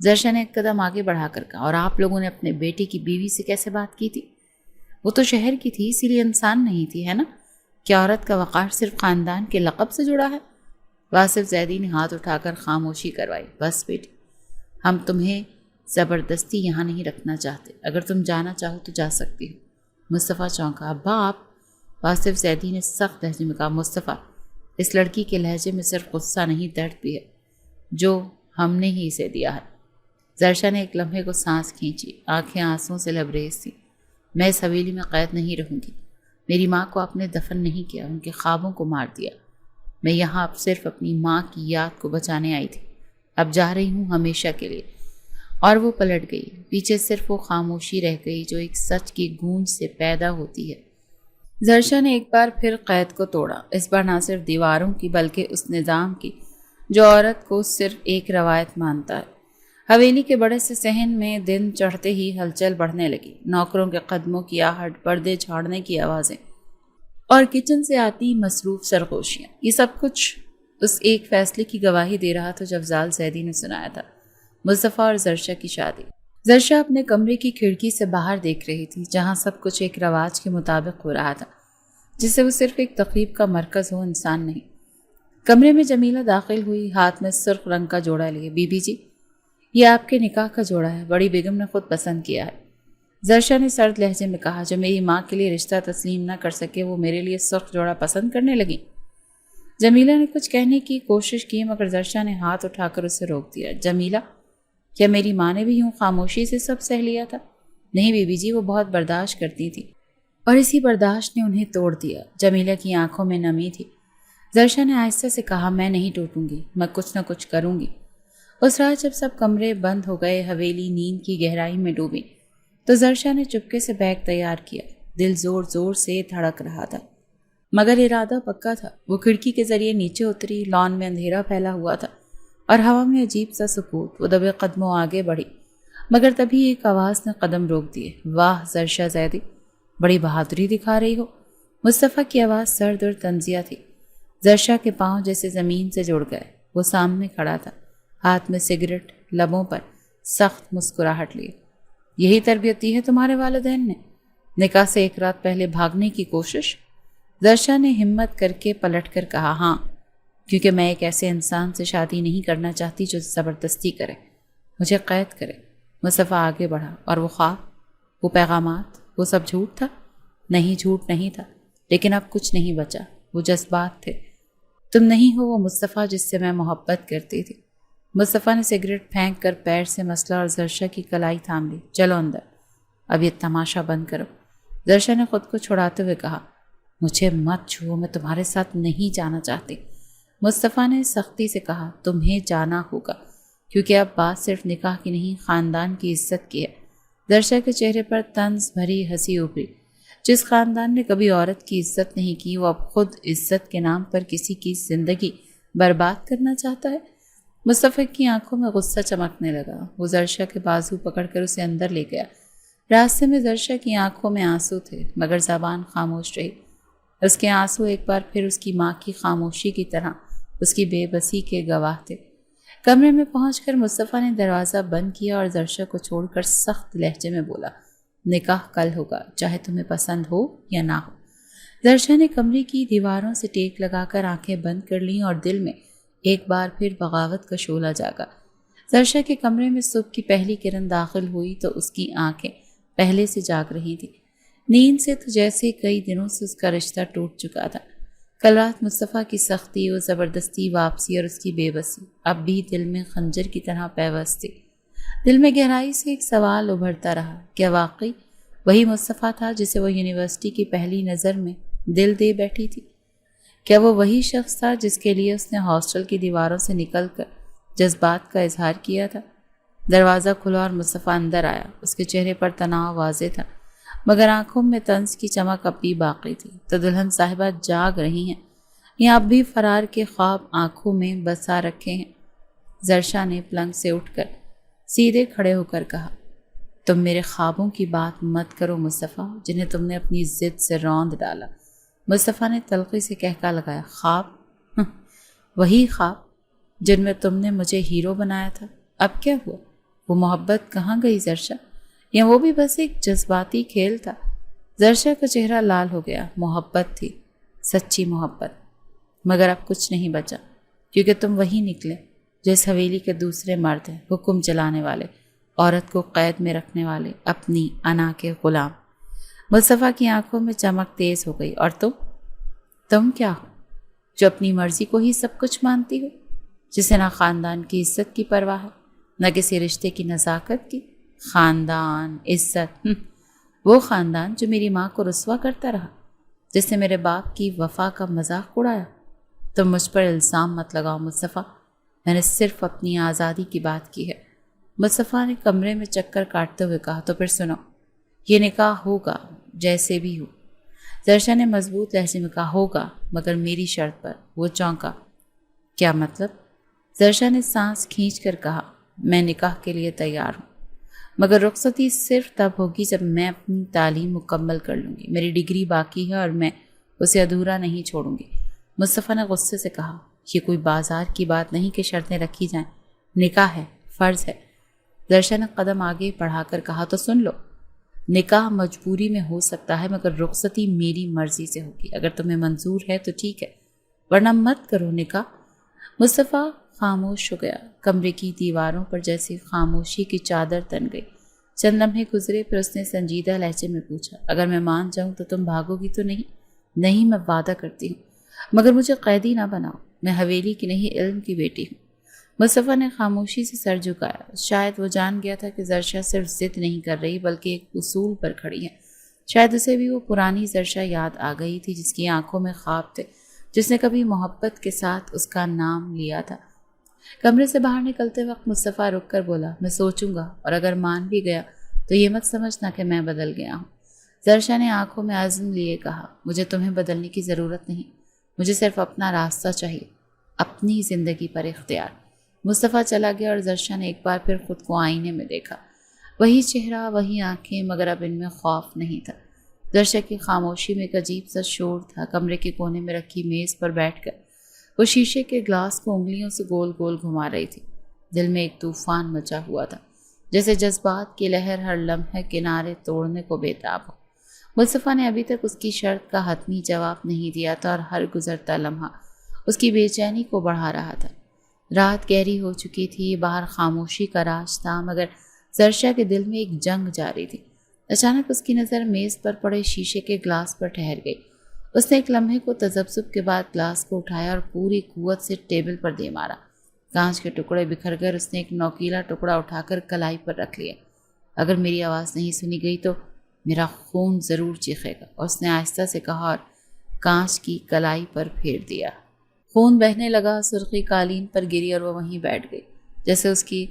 زرشا نے ایک قدم آگے بڑھا کر کہا، اور آپ لوگوں نے اپنے بیٹے کی بیوی سے کیسے بات کی تھی؟ وہ تو شہر کی تھی، اسی لیے انسان نہیں تھی، ہے نا؟ کیا عورت کا وقار صرف خاندان کے لقب سے جڑا ہے؟ واصف زیدی نے ہاتھ اٹھا کر خاموشی کروائی۔ بس بیٹی، ہم تمہیں زبردستی یہاں نہیں رکھنا چاہتے، اگر تم جانا چاہو تو جا سکتی ہو۔ مصطفیٰ چونکا۔ ابا آپ؟ واصف زیدی نے سخت لہجے میں کہا، مصطفیٰ، اس لڑکی کے لہجے میں صرف غصہ نہیں، درد بھی ہے، جو ہم نے ہی اسے دیا ہے۔ زرشا نے ایک لمحے کو سانس کھینچی، آنکھیں آنسوں سے لبریز تھیں۔ میں اس حویلی میں قید نہیں رہوں گی۔ میری ماں کو آپ نے دفن نہیں کیا، ان کے خوابوں کو مار دیا۔ میں یہاں اب صرف اپنی ماں کی یاد کو بچانے آئی تھی، اب جا رہی ہوں ہمیشہ کے لیے۔ اور وہ پلٹ گئی، پیچھے صرف وہ خاموشی رہ گئی جو ایک سچ کی گونج سے پیدا ہوتی ہے۔ زرشا نے ایک بار پھر قید کو توڑا، اس بار نہ صرف دیواروں کی بلکہ اس نظام کی جو عورت کو صرف ایک روایت مانتا ہے۔ حویلی کے بڑے سے صحن میں دن چڑھتے ہی ہلچل بڑھنے لگی، نوکروں کے قدموں کی آہٹ، پردے جھاڑنے کی آوازیں اور کچن سے آتی مصروف سرگوشیاں، یہ سب کچھ اس ایک فیصلے کی گواہی دے رہا تھا جو افضال زیدی نے سنایا تھا، مصطفیٰ اور زرشا کی شادی۔ زرشا اپنے کمرے کی کھڑکی سے باہر دیکھ رہی تھی، جہاں سب کچھ ایک رواج کے مطابق ہو رہا تھا، جس سے وہ صرف ایک تقریب کا مرکز ہو، انسان نہیں۔ کمرے میں جمیلہ داخل ہوئی، ہاتھ میں سرخ رنگ کا جوڑا لیے۔ بی بی جی، یہ آپ کے نکاح کا جوڑا ہے، بڑی بیگم نے خود پسند کیا ہے۔ زرشا نے سرد لہجے میں کہا، جو میری ماں کے لیے رشتہ تسلیم نہ کر سکے وہ میرے لیے سرخ جوڑا پسند کرنے لگی۔ جمیلہ نے کچھ کہنے کی کوشش کی، مگر زرشا نے ہاتھ اٹھا کر اسے روک دیا۔ جمیلہ، کیا میری ماں نے بھی یوں خاموشی سے سب سہ لیا تھا؟ نہیں بی بی جی، وہ بہت برداشت کرتی تھی اور اسی برداشت نے انہیں توڑ دیا۔ جمیلہ کی آنکھوں میں نمی تھی۔ زرشا نے آہستہ سے کہا، میں نہیں ٹوٹوں گی، میں کچھ نہ کچھ کروں گی۔ اس رات جب سب کمرے بند ہو گئے، حویلی نیند کی گہرائی میں ڈوبی، تو زرشا نے چپکے سے بیگ تیار کیا۔ دل زور زور سے دھڑک رہا تھا، مگر ارادہ پکا تھا۔ وہ کھڑکی کے ذریعے نیچے اتری، لان میں اندھیرا پھیلا ہوا تھا اور ہوا میں عجیب سا سکوت۔ وہ دبے قدموں آگے بڑھی، مگر تبھی ایک آواز نے قدم روک دیے۔ واہ زرشا زیدی، بڑی بہادری دکھا رہی ہو۔ مصطفیٰ کی آواز سرد اور طنزیہ تھی۔ زرشا کے پاؤں جیسے زمین سے جڑ گئے۔ وہ سامنے کھڑا تھا، ہاتھ میں سگریٹ، لبوں پر سخت مسکراہٹ لیے۔ یہی تربیت دی ہے تمہارے والدین نے؟ نکاح سے ایک رات پہلے بھاگنے کی کوشش؟ زرشا نے ہمت کر کے پلٹ کر کہا، ہاں، کیونکہ میں ایک ایسے انسان سے شادی نہیں کرنا چاہتی جو زبردستی کرے، مجھے قید کرے۔ مصطفیٰ آگے بڑھا، اور وہ خواب، وہ پیغامات، وہ سب جھوٹ تھا؟ نہیں، جھوٹ نہیں تھا، لیکن اب کچھ نہیں بچا، وہ جذبات تھے۔ تم نہیں ہو وہ مصطفیٰ جس سے میں محبت کرتی تھی۔ مصطفیٰ نے سگریٹ پھینک کر پیر سے مسلا اور زرشا کی کلائی تھام لی۔ چلو اندر، اب یہ تماشا بند کرو۔ زرشا نے خود کو چھڑاتے ہوئے کہا، مجھے مت چھوؤ، میں تمہارے ساتھ نہیں جانا چاہتی۔ مصطفیٰ نے سختی سے کہا، تمہیں جانا ہوگا، کیونکہ اب بات صرف نکاح کی نہیں، خاندان کی عزت کی ہے۔ زرشا کے چہرے پر طنز بھری ہنسی ابھری۔ جس خاندان نے کبھی عورت کی عزت نہیں کی، وہ اب خود عزت کے نام پر کسی کی زندگی برباد کرنا چاہتا ہے۔ مصطفیٰ کی آنکھوں میں غصہ چمکنے لگا۔ وہ زرشا کے بازو پکڑ کر اسے اندر لے گیا۔ راستے میں زرشا کی آنکھوں میں آنسو تھے، مگر زبان خاموش رہی۔ اس کے آنسو ایک بار پھر اس کی ماں کی خاموشی کی طرح اس کی بے بسی کے گواہ تھے۔ کمرے میں پہنچ کر مصطفیٰ نے دروازہ بند کیا اور زرشا کو چھوڑ کر سخت لہجے میں بولا، نکاح کل ہوگا، چاہے تمہیں پسند ہو یا نہ ہو۔ زرشا نے کمرے کی دیواروں سے ٹیک لگا کر آنکھیں بند کر لیں اور دل میں ایک بار پھر بغاوت کا شعلہ جاگا۔ زرشا کے کمرے میں صبح کی پہلی کرن داخل ہوئی تو اس کی آنکھیں پہلے سے جاگ رہی تھیں۔ نیند سے تو جیسے کئی دنوں سے اس کا رشتہ ٹوٹ چکا تھا۔ کل رات مصطفیٰ کی سختی، وہ زبردستی واپسی اور اس کی بے بسی اب بھی دل میں خنجر کی طرح پیوست تھی۔ دل میں گہرائی سے ایک سوال ابھرتا رہا، کیا واقعی وہی مصطفیٰ تھا جسے وہ یونیورسٹی کی پہلی نظر میں دل دے بیٹھی تھی؟ کیا وہ وہی شخص تھا جس کے لیے اس نے ہاسٹل کی دیواروں سے نکل کر جذبات کا اظہار کیا تھا؟ دروازہ کھلا اور مصطفیٰ اندر آیا۔ اس کے چہرے پر تناؤ واضح تھا، مگر آنکھوں میں طنز کی چمک اب بھی باقی تھی۔ تو دلہن صاحبہ جاگ رہی ہیں یا اب بھی فرار کے خواب آنکھوں میں بسا رکھے ہیں؟ زرشا نے پلنگ سے اٹھ کر سیدھے کھڑے ہو کر کہا، تم میرے خوابوں کی بات مت کرو مصطفیٰ، جنہیں تم نے اپنی ضد سے روند ڈالا۔ مصطفیٰ نے تلخی سے کہکا لگایا، خواب؟ وہی خواب جن میں تم نے مجھے ہیرو بنایا تھا۔ اب کیا ہوا؟ وہ محبت کہاں گئی زرشا؟ یا وہ بھی بس ایک جذباتی کھیل تھا؟ زرشا کا چہرہ لال ہو گیا۔ محبت تھی، سچی محبت، مگر اب کچھ نہیں بچا، کیونکہ تم وہی نکلے جو اس حویلی کے دوسرے مرد ہیں، حکم چلانے والے، عورت کو قید میں رکھنے والے، اپنی انا کے غلام۔ مصطفیٰ کی آنکھوں میں چمک تیز ہو گئی۔ اور تم کیا ہو جو اپنی مرضی کو ہی سب کچھ مانتی ہو، جسے نہ خاندان کی عزت کی پرواہ ہے، نہ کسی رشتے کی نزاکت کی؟ خاندان، عزت، وہ خاندان جو میری ماں کو رسوا کرتا رہا، جس نے میرے باپ کی وفا کا مذاق اڑایا۔ تم مجھ پر الزام مت لگاؤ مصطفیٰ، میں نے صرف اپنی آزادی کی بات کی ہے۔ مصطفیٰ نے کمرے میں چکر کاٹتے ہوئے کہا، تو پھر سنو، یہ نکاح ہوگا جیسے بھی ہو۔ زرشا نے مضبوط لہجے میں کہا، ہوگا مگر میری شرط پر۔ وہ چونکا۔ کیا مطلب؟ زرشا نے سانس کھینچ کر کہا، میں نکاح کے لیے تیار ہوں، مگر رخصتی صرف تب ہوگی جب میں اپنی تعلیم مکمل کر لوں گی۔ میری ڈگری باقی ہے اور میں اسے ادھورا نہیں چھوڑوں گی۔ مصطفیٰ نے غصے سے کہا، یہ کوئی بازار کی بات نہیں کہ شرطیں رکھی جائیں، نکاح ہے، فرض ہے۔ زرشا نے قدم آگے بڑھا کر کہا، تو سن لو، نکاح مجبوری میں ہو سکتا ہے مگر رخصتی میری مرضی سے ہوگی۔ اگر تمہیں منظور ہے تو ٹھیک ہے، ورنہ مت کرو نکاح۔ مصطفیٰ خاموش ہو گیا۔ کمرے کی دیواروں پر جیسی خاموشی کی چادر تن گئی۔ چند لمحے گزرے، پھر اس نے سنجیدہ لہجے میں پوچھا، اگر میں مان جاؤں تو تم بھاگو گی تو نہیں؟ نہیں، میں وعدہ کرتی ہوں، مگر مجھے قیدی نہ بناؤ، میں حویلی کی نہیں علم کی بیٹی ہوں۔ مصطفیٰ نے خاموشی سے سر جھکایا۔ شاید وہ جان گیا تھا کہ زرشا صرف ضد نہیں کر رہی بلکہ ایک اصول پر کھڑی ہے۔ شاید اسے بھی وہ پرانی زرشا یاد آ گئی تھی جس کی آنکھوں میں خواب تھے، جس نے کبھی محبت کے ساتھ اس کا نام لیا تھا۔ کمرے سے باہر نکلتے وقت مصطفیٰ رک کر بولا، میں سوچوں گا، اور اگر مان بھی گیا تو یہ مت سمجھنا کہ میں بدل گیا ہوں۔ زرشا نے آنکھوں میں عزم لیے کہا، مجھے تمہیں بدلنے کی ضرورت نہیں، مجھے صرف اپنا راستہ چاہیے، اپنی زندگی پر اختیار۔ مصطفیٰ چلا گیا اور زرشا نے ایک بار پھر خود کو آئینے میں دیکھا۔ وہی چہرہ، وہی آنکھیں، مگر اب ان میں خوف نہیں تھا۔ زرشا کی خاموشی میں ایک عجیب سا شور تھا۔ کمرے کے کونے میں رکھی میز پر بیٹھ کر وہ شیشے کے گلاس کو انگلیوں سے گول گول گھما رہی تھی۔ دل میں ایک طوفان مچا ہوا تھا، جیسے جذبات کی لہر ہر لمحے کنارے توڑنے کو بےتاب ہو۔ مصطفیٰ نے ابھی تک اس کی شرط کا حتمی جواب نہیں دیا تھا اور ہر گزرتا لمحہ اس کی بے چینی کو بڑھا رہا تھا۔ رات گہری ہو چکی تھی، باہر خاموشی کا راج تھا، مگر زرشا کے دل میں ایک جنگ جاری تھی۔ اچانک اس کی نظر میز پر پڑے شیشے کے گلاس پر ٹھہر گئی۔ اس نے ایک لمحے کو تذبذب کے بعد گلاس کو اٹھایا اور پوری قوت سے ٹیبل پر دے مارا۔ کانچ کے ٹکڑے بکھر کر اس نے ایک نوکیلا ٹکڑا اٹھا کر کلائی پر رکھ لیا۔ اگر میری آواز نہیں سنی گئی تو میرا خون ضرور چیخے گا، اور اس نے آہستہ سے کہا اور کانچ کی کلائی پر پھیر دیا۔ خون بہنے لگا، سرخی قالین پر گری اور وہ وہیں بیٹھ گئی جیسے اس کی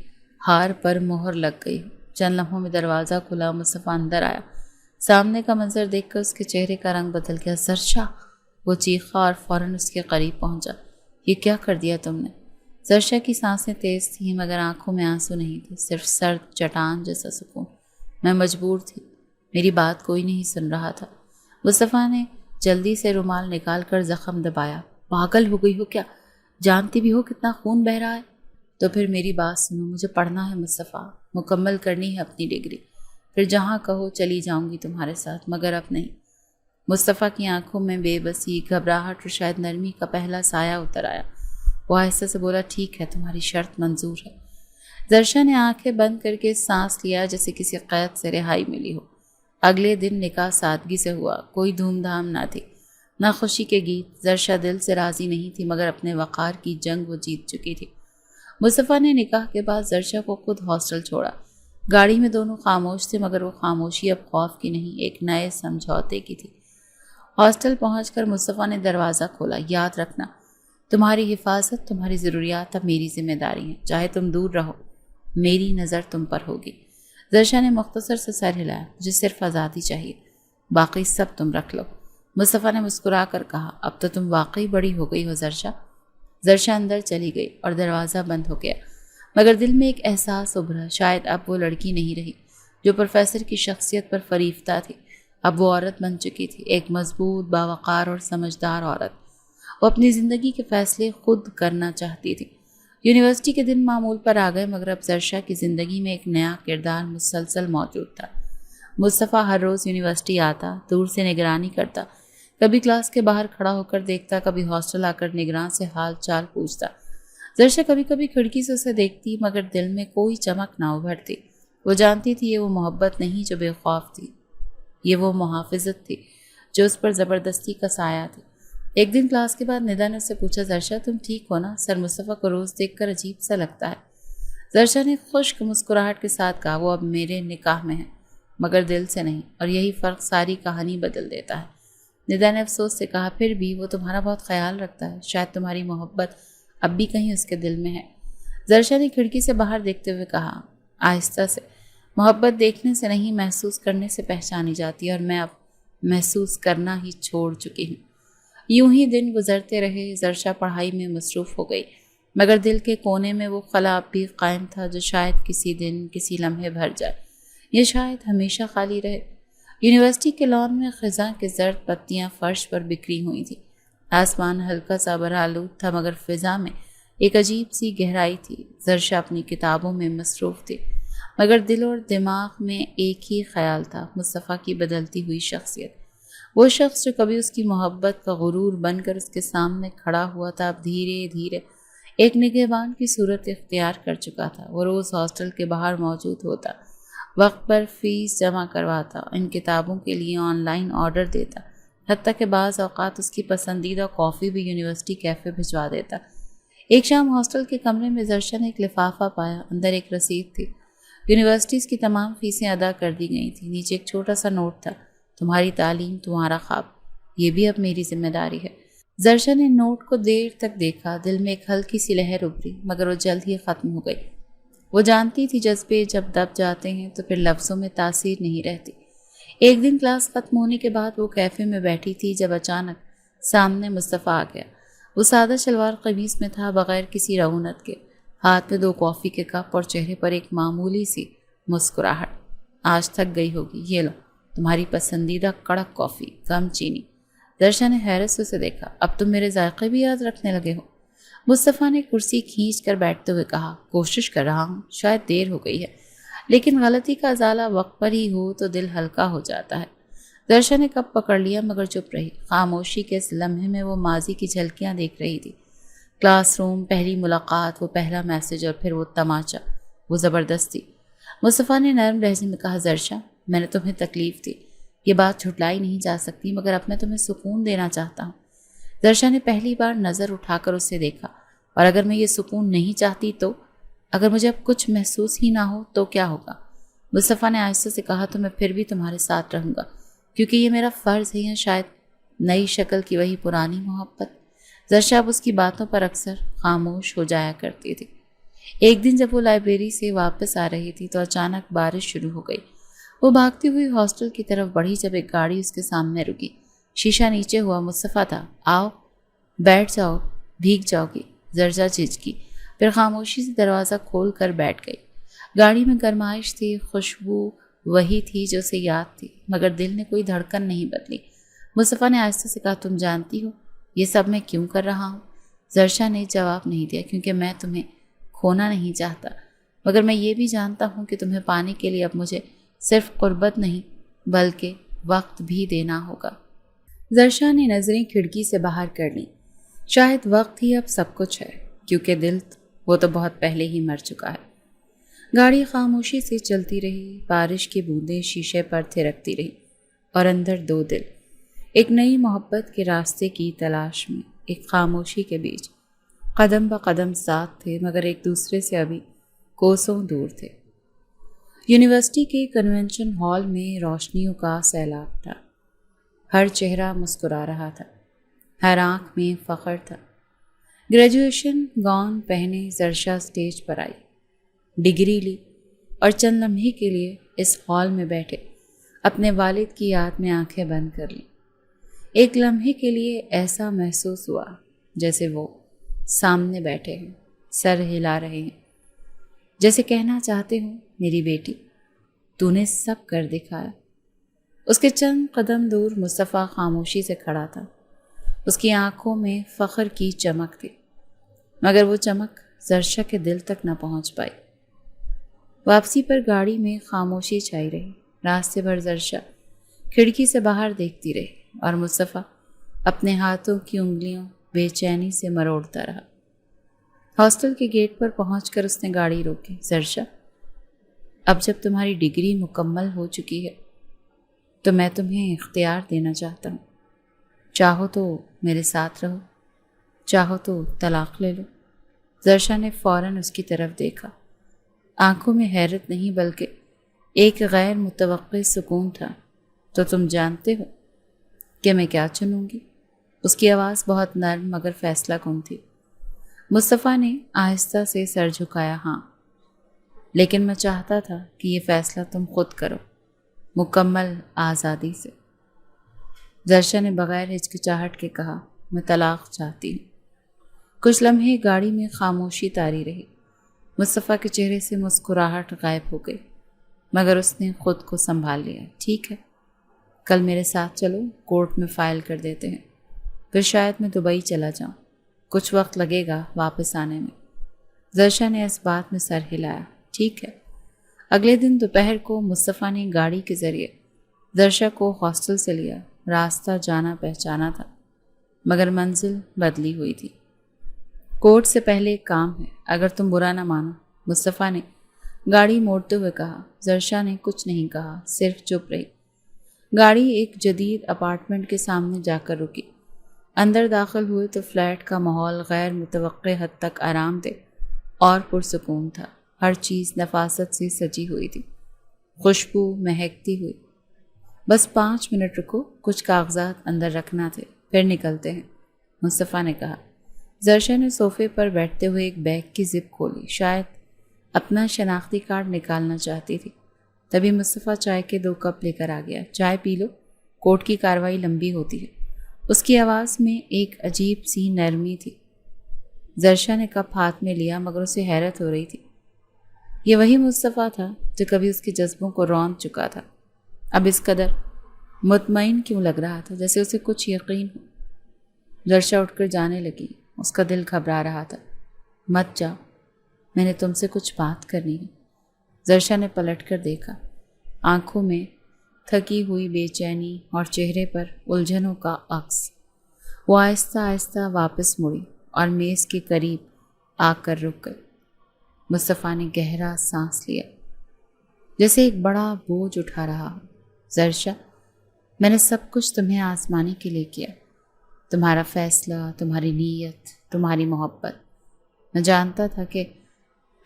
ہار پر مہر لگ گئی۔ چند لمحوں میں دروازہ کھلا، مصطفیٰ اندر آیا۔ سامنے کا منظر دیکھ کر اس کے چہرے کا رنگ بدل گیا۔ زرشا! وہ چیخا اور فوراً اس کے قریب پہنچا۔ یہ کیا کر دیا تم نے؟ زرشا کی سانسیں تیز تھیں مگر آنکھوں میں آنسو نہیں تھے، صرف سرد چٹان جیسا سکون۔ میں مجبور تھی، میری بات کوئی نہیں سن رہا تھا۔ مصطفیٰ نے جلدی سے رومال نکال کر زخم دبایا۔ پاگل ہو گئی ہو کیا؟ جانتی بھی ہو کتنا خون بہہ رہا ہے؟ تو پھر میری بات سنو، مجھے پڑھنا ہے مصطفیٰ، مکمل کرنی ہے اپنی ڈگری، پھر جہاں کہو چلی جاؤں گی تمہارے ساتھ، مگر اب نہیں۔ مصطفیٰ کی آنکھوں میں بے بسی، گھبراہٹ اور شاید نرمی کا پہلا سایہ اتر آیا۔ وہ آہستہ سے بولا، ٹھیک ہے، تمہاری شرط منظور ہے۔ زرشا نے آنکھیں بند کر کے سانس لیا جیسے کسی قید سے رہائی ملی ہو۔ اگلے دن نکاح سادگی سے ہوا، کوئی دھوم دھام نہ تھی، نہ خوشی کے گیت۔ زرشا دل سے راضی نہیں تھی مگر اپنے وقار کی جنگ وہ جیت چکی تھی۔ مصطفیٰ نے نکاح کے بعد زرشا کو خود ہاسٹل چھوڑا۔ گاڑی میں دونوں خاموش تھے مگر وہ خاموشی اب خوف کی نہیں، ایک نئے سمجھوتے کی تھی۔ ہاسٹل پہنچ کر مصطفیٰ نے دروازہ کھولا۔ یاد رکھنا، تمہاری حفاظت، تمہاری ضروریات اب میری ذمہ داری ہیں، چاہے تم دور رہو، میری نظر تم پر ہوگی۔ زرشا نے مختصر سے سر ہلایا۔ مجھے صرف آزادی چاہیے، باقی سب تم رکھ لو۔ مصطفیٰ نے مسکرا کر کہا، اب تو تم واقعی بڑی ہو گئی ہو زرشا۔ زرشا اندر چلی گئی اور دروازہ بند ہو گیا، مگر دل میں ایک احساس ابھرا، شاید اب وہ لڑکی نہیں رہی جو پروفیسر کی شخصیت پر فریفتہ تھی۔ اب وہ عورت بن چکی تھی، ایک مضبوط، باوقار اور سمجھدار عورت۔ وہ اپنی زندگی کے فیصلے خود کرنا چاہتی تھی۔ یونیورسٹی کے دن معمول پر آ گئے مگر اب زرشا کی زندگی میں ایک نیا کردار مسلسل موجود تھا۔ مصطفیٰ ہر روز یونیورسٹی آتا، دور سے نگرانی کرتا، کبھی کلاس کے باہر کھڑا ہو کر دیکھتا، کبھی ہاسٹل آ کر نگراں سے حال چال پوچھتا۔ زرشا کبھی کبھی کھڑکی سے اسے دیکھتی مگر دل میں کوئی چمک نہ ابھرتی۔ وہ جانتی تھی یہ وہ محبت نہیں جو بے خوف تھی، یہ وہ محافظت تھی جو اس پر زبردستی کا سایہ تھی۔ ایک دن کلاس کے بعد ندا نے اس سے پوچھا، زرشا تم ٹھیک ہو نا؟ سر مصطفیٰ کو روز دیکھ کر عجیب سا لگتا ہے۔ زرشا نے خشک مسکراہٹ کے ساتھ کہا، وہ اب میرے نکاح میں ہے مگر دل سے نہیں، اور یہی فرق ساری کہانی بدل دیتا ہے۔ ندا نے افسوس سے کہا، پھر بھی وہ تمہارا بہت خیال رکھتا ہے، شاید تمہاری محبت اب بھی کہیں اس کے دل میں ہے۔ زرشا نے کھڑکی سے باہر دیکھتے ہوئے کہا آہستہ سے، محبت دیکھنے سے نہیں محسوس کرنے سے پہچانی جاتی ہے، اور میں اب محسوس کرنا ہی چھوڑ چکی ہوں۔ یوں ہی دن گزرتے رہے۔ زرشا پڑھائی میں مصروف ہو گئی مگر دل کے کونے میں وہ خلا اب بھی قائم تھا جو شاید کسی دن، کسی لمحے بھر جائے، یہ شاید ہمیشہ خالی رہے۔ یونیورسٹی کے لان میں خزاں کے زرد پتیاں فرش پر بکھری ہوئی تھیں۔ آسمان ہلکا سا برآلود تھا مگر فضا میں ایک عجیب سی گہرائی تھی۔ زرشا اپنی کتابوں میں مصروف تھی مگر دل اور دماغ میں ایک ہی خیال تھا، مصطفیٰ کی بدلتی ہوئی شخصیت۔ وہ شخص جو کبھی اس کی محبت کا غرور بن کر اس کے سامنے کھڑا ہوا تھا، اب دھیرے دھیرے ایک نگہبان کی صورت اختیار کر چکا تھا۔ وہ روز ہاسٹل کے باہر موجود ہوتا، وقت پر فیس جمع کرواتا، ان کتابوں کے لیے آن لائن آرڈر دیتا، حتیٰ کہ بعض اوقات اس کی پسندیدہ کافی بھی یونیورسٹی کیفے بھجوا دیتا۔ ایک شام ہاسٹل کے کمرے میں زرشا نے ایک لفافہ پایا، اندر ایک رسید تھی۔ یونیورسٹیز کی تمام فیسیں ادا کر دی گئی تھیں، نیچے ایک چھوٹا سا نوٹ تھا، تمہاری تعلیم تمہارا خواب، یہ بھی اب میری ذمہ داری ہے۔ زرشا نے نوٹ کو دیر تک دیکھا، دل میں ایک ہلکی سی لہر ابھری مگر وہ جلد ہی ختم ہو گئی۔ وہ جانتی تھی جذبے جب دب جاتے ہیں تو پھر لفظوں میں تاثیر نہیں رہتی۔ ایک دن کلاس ختم ہونے کے بعد وہ کیفے میں بیٹھی تھی جب اچانک سامنے مصطفیٰ آ گیا۔ وہ سادہ شلوار قمیص میں تھا، بغیر کسی رعونت کے، ہاتھ میں 2 کافی کے کپ اور چہرے پر ایک معمولی سی مسکراہٹ۔ آج تھک گئی ہوگی، یہ لو تمہاری پسندیدہ کڑک کافی، کم چینی۔ زرشا نے حیرت سے اسے دیکھا، اب تم میرے ذائقے بھی یاد رکھنے لگے ہو؟ مصطفیٰ نے کرسی کھینچ کر بیٹھتے ہوئے کہا، کوشش کر رہا ہوں، شاید دیر ہو گئی ہے، لیکن غلطی کا ازالہ وقت پر ہی ہو تو دل ہلکا ہو جاتا ہے۔ زرشا نے کپ پکڑ لیا مگر چپ رہی۔ خاموشی کے اس لمحے میں وہ ماضی کی جھلکیاں دیکھ رہی تھی، کلاس روم، پہلی ملاقات، وہ پہلا میسج، اور پھر وہ تماچا، وہ زبردستی۔ مصطفیٰ نے نرم لہجے میں کہا، زرشا میں نے تمہیں تکلیف دی، یہ بات جھٹلائی نہیں جا سکتی، مگر اب میں تمہیں سکون دینا چاہتا ہوں۔ زرشا نے پہلی بار نظر اٹھا کر اسے دیکھا، اور اگر میں یہ سکون نہیں چاہتی تو؟ اگر مجھے اب کچھ محسوس ہی نہ ہو تو کیا ہوگا؟ مصطفیٰ نے آہستہ سے کہا، تو میں پھر بھی تمہارے ساتھ رہوں گا، کیونکہ یہ میرا فرض ہے، یا شاید نئی شکل کی وہی پرانی محبت۔ زرشا اب اس کی باتوں پر اکثر خاموش ہو جایا کرتی تھی۔ ایک دن جب وہ لائبریری سے واپس آ رہی تھی تو اچانک بارش شروع ہو گئی۔ وہ بھاگتی ہوئی ہاسٹل کی طرف بڑھی جب ایک گاڑی اس کے سامنے رکی۔ شیشہ نیچے ہوا، مصطفیٰ تھا۔ آؤ بیٹھ جاؤ، بھیگ جاؤ گی، زرشا جھجکی، پھر خاموشی سے دروازہ کھول کر بیٹھ گئی۔ گاڑی میں گرمائش تھی، خوشبو وہی تھی جو اسے یاد تھی، مگر دل نے کوئی دھڑکن نہیں بدلی۔ مصطفیٰ نے آہستہ سے کہا، تم جانتی ہو یہ سب میں کیوں کر رہا ہوں؟ زرشا نے جواب نہیں دیا، کیونکہ میں تمہیں کھونا نہیں چاہتا، مگر میں یہ بھی جانتا ہوں کہ تمہیں پانے کے لیے اب مجھے صرف قربت نہیں بلکہ وقت بھی دینا ہوگا۔ زرشا نے نظریں کھڑکی سے باہر کر لیں۔ شاید وقت ہی اب سب کچھ ہے، کیونکہ دل وہ تو بہت پہلے ہی مر چکا ہے۔ گاڑی خاموشی سے چلتی رہی، بارش کی بوندیں شیشے پر تھرکتی رہی، اور اندر 2 دل، ایک نئی محبت کے راستے کی تلاش میں، ایک خاموشی کے بیچ قدم بقدم ساتھ تھے، مگر ایک دوسرے سے ابھی کوسوں دور تھے۔ یونیورسٹی کے کنونشن ہال میں روشنیوں کا سیلاب تھا، ہر چہرہ مسکرا رہا تھا، ہر آنکھ میں فخر تھا۔ گریجویشن گاؤن پہنے زرشا اسٹیج پر آئی، ڈگری لی اور چند لمحے کے لیے اس ہال میں بیٹھے اپنے والد کی یاد میں آنکھیں بند کر لیں۔ ایک لمحے کے لیے ایسا محسوس ہوا جیسے وہ سامنے بیٹھے ہیں، سر ہلا رہے ہیں، جیسے کہنا چاہتے ہوں میری بیٹی تو نے سب کر دکھایا۔ اس کے چند قدم دور مصطفیٰ خاموشی سے کھڑا تھا، اس کی آنکھوں میں فخر کی چمک تھی، مگر وہ چمک زرشا کے دل تک نہ پہنچ پائی۔ واپسی پر گاڑی میں خاموشی چھائی رہی، راستے بھر زرشا کھڑکی سے باہر دیکھتی رہی اور مصطفیٰ اپنے ہاتھوں کی انگلیوں بے چینی سے مروڑتا رہا۔ ہاسٹل کے گیٹ پر پہنچ کر اس نے گاڑی روکی۔ زرشا، اب جب تمہاری ڈگری مکمل ہو چکی ہے تو میں تمہیں اختیار دینا چاہتا ہوں، چاہو تو میرے ساتھ رہو، چاہو تو طلاق لے لو۔ زرشا نے فوراً اس کی طرف دیکھا، آنکھوں میں حیرت نہیں بلکہ ایک غیر متوقع سکون تھا۔ تو تم جانتے ہو کہ میں کیا چنوں گی؟ اس کی آواز بہت نرم مگر فیصلہ کن تھی۔ مصطفیٰ نے آہستہ سے سر جھکایا، ہاں، لیکن میں چاہتا تھا کہ یہ فیصلہ تم خود کرو، مکمل آزادی سے۔ زرشا نے بغیر ہچکچاہٹ کے کہا، میں طلاق چاہتی ہوں۔ کچھ لمحے گاڑی میں خاموشی طاری رہی، مصطفیٰ کے چہرے سے مسکراہٹ غائب ہو گئی، مگر اس نے خود کو سنبھال لیا۔ ٹھیک ہے، کل میرے ساتھ چلو، کورٹ میں فائل کر دیتے ہیں، پھر شاید میں دبئی چلا جاؤں، کچھ وقت لگے گا واپس آنے میں۔ زرشا نے اس بات میں سر ہلایا، ٹھیک ہے۔ اگلے دن دوپہر کو مصطفیٰ نے گاڑی کے ذریعے زرشا کو ہاسٹل سے لیا۔ راستہ جانا پہچانا تھا، مگر منزل بدلی ہوئی تھی۔ کورٹ سے پہلے ایک کام ہے، اگر تم برا نہ مانو، مصطفیٰ نے گاڑی موڑتے ہوئے کہا۔ زرشا نے کچھ نہیں کہا، صرف چپ رہی۔ گاڑی ایک جدید اپارٹمنٹ کے سامنے جا کر رکی۔ اندر داخل ہوئے تو فلیٹ کا ماحول غیر متوقع حد تک آرام دہ اور پرسکون تھا۔ ہر چیز نفاست سے سجی ہوئی تھی، خوشبو مہکتی ہوئی۔ بس 5 منٹ رکو، کچھ کاغذات اندر رکھنا تھے، پھر نکلتے ہیں، مصطفیٰ نے کہا۔ زرشا نے صوفے پر بیٹھتے ہوئے ایک بیگ کی زپ کھولی، شاید اپنا شناختی کارڈ نکالنا چاہتی تھی۔ تبھی مصطفیٰ چائے کے 2 کپ لے کر آ گیا۔ چائے پی لو، کورٹ کی کارروائی لمبی ہوتی ہے۔ اس کی آواز میں ایک عجیب سی نرمی تھی۔ زرشا نے کپ ہاتھ میں لیا، مگر اسے حیرت ہو رہی تھی۔ یہ وہی مصطفیٰ تھا جو کبھی اس کے جذبوں کو روند چکا تھا، اب اس قدر مطمئن کیوں لگ رہا تھا، جیسے اسے کچھ یقین ہو۔ زرشا اٹھ کر جانے لگی، اس کا دل گھبرا رہا تھا۔ مت جاؤ، میں نے تم سے کچھ بات کرنی ہے۔ زرشا نے پلٹ کر دیکھا، آنکھوں میں تھکی ہوئی بے چینی اور چہرے پر الجھنوں کا عکس۔ وہ آہستہ آہستہ واپس مڑی اور میز کے قریب آ کر رک گئی۔ مصطفیٰ نے گہرا سانس لیا، جیسے ایک بڑا بوجھ اٹھا رہا ہو۔ زرشا، میں نے سب کچھ تمہیں آزمانے کے لیے کیا، تمہارا فیصلہ، تمہاری نیت، تمہاری محبت۔ میں جانتا تھا کہ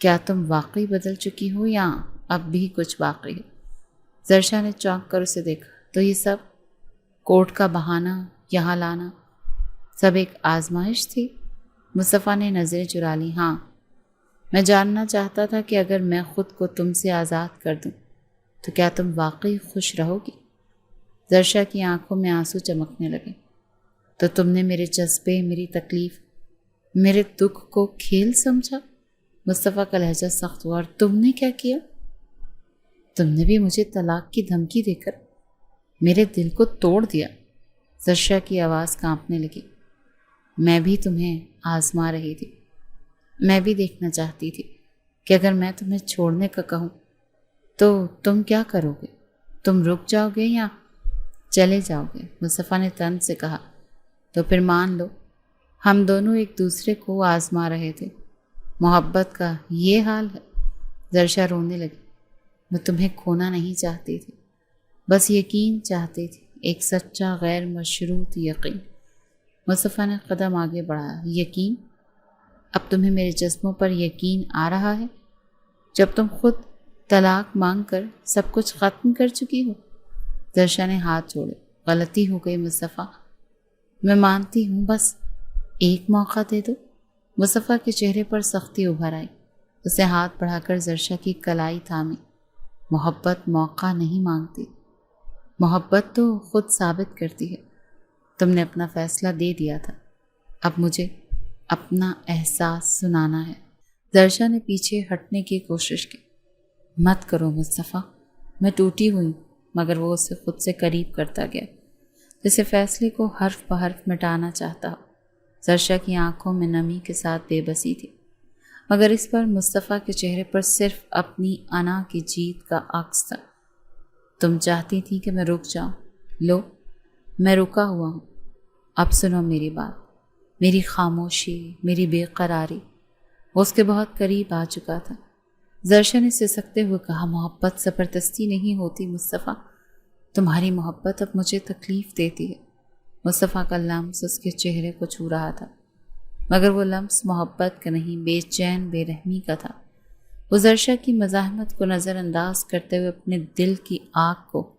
کیا تم واقعی بدل چکی ہو یا اب بھی کچھ باقی ہے۔ زرشا نے چونک کر اسے دیکھا، تو یہ سب کورٹ کا بہانہ، یہاں لانا، سب ایک آزمائش تھی؟ مصطفیٰ نے نظریں چرا لی۔ ہاں، میں جاننا چاہتا تھا کہ اگر میں خود کو تم سے آزاد کر دوں تو کیا تم واقعی خوش رہو گی؟ زرشا کی آنکھوں میں آنسو چمکنے لگے۔ تو تم نے میرے جذبے، میری تکلیف، میرے دکھ کو کھیل سمجھا؟ مصطفیٰ کا لہجہ سخت ہوا۔ اور تم نے کیا کیا؟ تم نے بھی مجھے طلاق کی دھمکی دے کر میرے دل کو توڑ دیا۔ زرشا کی آواز کانپنے لگی۔ میں بھی تمہیں آزما رہی تھی، میں بھی دیکھنا چاہتی تھی کہ اگر میں تمہیں چھوڑنے کا کہوں تو تم کیا کرو گے؟ تم رک جاؤ گے یا چلے جاؤ گے؟ مصطفیٰ نے طنز سے کہا۔ تو پھر مان لو ہم دونوں ایک دوسرے کو آزما رہے تھے، محبت کا یہ حال ہے۔ زرشا رونے لگی۔ میں تمہیں کھونا نہیں چاہتی تھی، بس یقین چاہتی تھی، ایک سچا غیر مشروط یقین۔ مصطفیٰ نے قدم آگے بڑھایا۔ یقین؟ اب تمہیں میرے جذبوں پر یقین آ رہا ہے جب تم خود طلاق مانگ کر سب کچھ ختم کر چکی ہو؟ درشا نے ہاتھ جوڑے۔ غلطی ہو گئی مصطفیٰ، میں مانتی ہوں، بس ایک موقع دے دو۔ مصطفیٰ کے چہرے پر سختی ابھر آئی۔ اسے ہاتھ بڑھا کر درشا کی کلائی تھامی۔ محبت موقع نہیں مانگتی، محبت تو خود ثابت کرتی ہے۔ تم نے اپنا فیصلہ دے دیا تھا، اب مجھے اپنا احساس سنانا ہے۔ درشا نے پیچھے ہٹنے کی کوشش کی۔ مت کرو مصطفیٰ، میں ٹوٹی ہوئی، مگر وہ اسے خود سے قریب کرتا گیا، جیسے فیصلے کو حرف بحرف مٹانا چاہتا ہو۔ درشا کی آنکھوں میں نمی کے ساتھ بے بسی تھی، مگر اس پر مصطفیٰ کے چہرے پر صرف اپنی انا کی جیت کا عکس تھا۔ تم چاہتی تھی کہ میں رک جاؤں، لو میں رکا ہوا ہوں۔ اب سنو میری بات۔ میری خاموشی، میری بے قراری، وہ اس کے بہت قریب آ چکا تھا۔ درشا نے سسکتے ہوئے کہا، محبت زبردستی نہیں ہوتی مصطفیٰ، تمہاری محبت اب مجھے تکلیف دیتی ہے۔ مصطفیٰ کا لمس اس کے چہرے کو چھو رہا تھا، مگر وہ لمس محبت کا نہیں، بے چین بے رحمی کا تھا۔ وہ درشا کی مزاحمت کو نظر انداز کرتے ہوئے اپنے دل کی آگ کو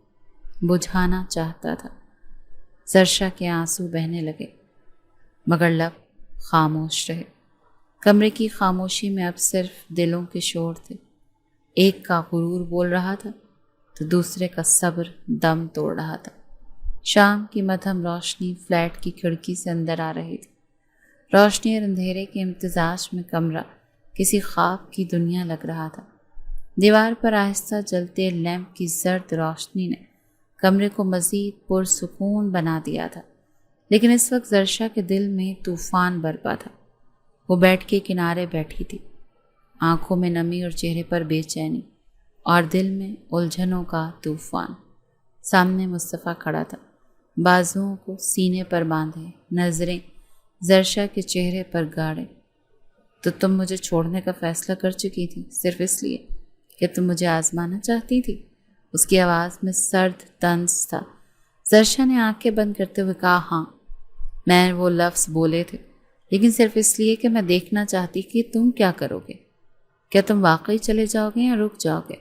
بجھانا چاہتا تھا۔ درشا کے آنسو بہنے لگے، مگر لب خاموش رہے۔ کمرے کی خاموشی میں اب صرف دلوں کے شور تھے۔ ایک کا غرور بول رہا تھا تو دوسرے کا صبر دم توڑ رہا تھا۔ شام کی مدھم روشنی فلیٹ کی کھڑکی سے اندر آ رہی تھی۔ روشنی اور اندھیرے کے امتزاج میں کمرہ کسی خواب کی دنیا لگ رہا تھا۔ دیوار پر آہستہ جلتے لیمپ کی زرد روشنی نے کمرے کو مزید پرسکون بنا دیا تھا، لیکن اس وقت درشا کے دل میں طوفان برپا تھا۔ وہ بیڈ کے کنارے بیٹھی تھی، آنکھوں میں نمی اور چہرے پر بے چینی، اور دل میں الجھنوں کا طوفان۔ سامنے مصطفیٰ کھڑا تھا، بازوؤں کو سینے پر باندھے، نظریں درشا کے چہرے پر گاڑے۔ تو تم مجھے چھوڑنے کا فیصلہ کر چکی تھی صرف اس لیے کہ تم مجھے آزمانا چاہتی تھی؟ اس کی آواز میں سرد طنز تھا۔ درشا نے آنکھیں بند کرتے ہوئے کہا، ہاں میں وہ لفظ بولے تھے، لیکن صرف اس لیے کہ میں دیکھنا چاہتی کہ تم کیا کرو گے۔ کیا تم واقعی چلے جاؤ گے یا رک جاؤ گے؟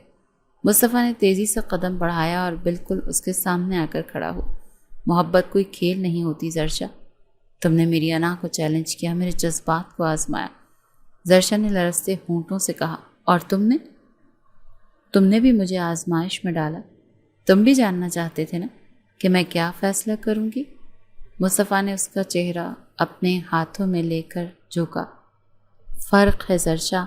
مصطفیٰ نے تیزی سے قدم بڑھایا اور بالکل اس کے سامنے آ کر کھڑا ہو۔ محبت کوئی کھیل نہیں ہوتی درشا، تم نے میری انا کو چیلنج کیا، میرے جذبات کو آزمایا۔ درشا نے لرزتے ہونٹوں سے کہا، اور تم نے بھی مجھے آزمائش میں ڈالا۔ تم بھی جاننا چاہتے تھے نا کہ میں کیا فیصلہ کروں گی؟ مصطفیٰ نے اس کا چہرہ اپنے ہاتھوں میں لے کر جھکا۔ فرق ہے درشا،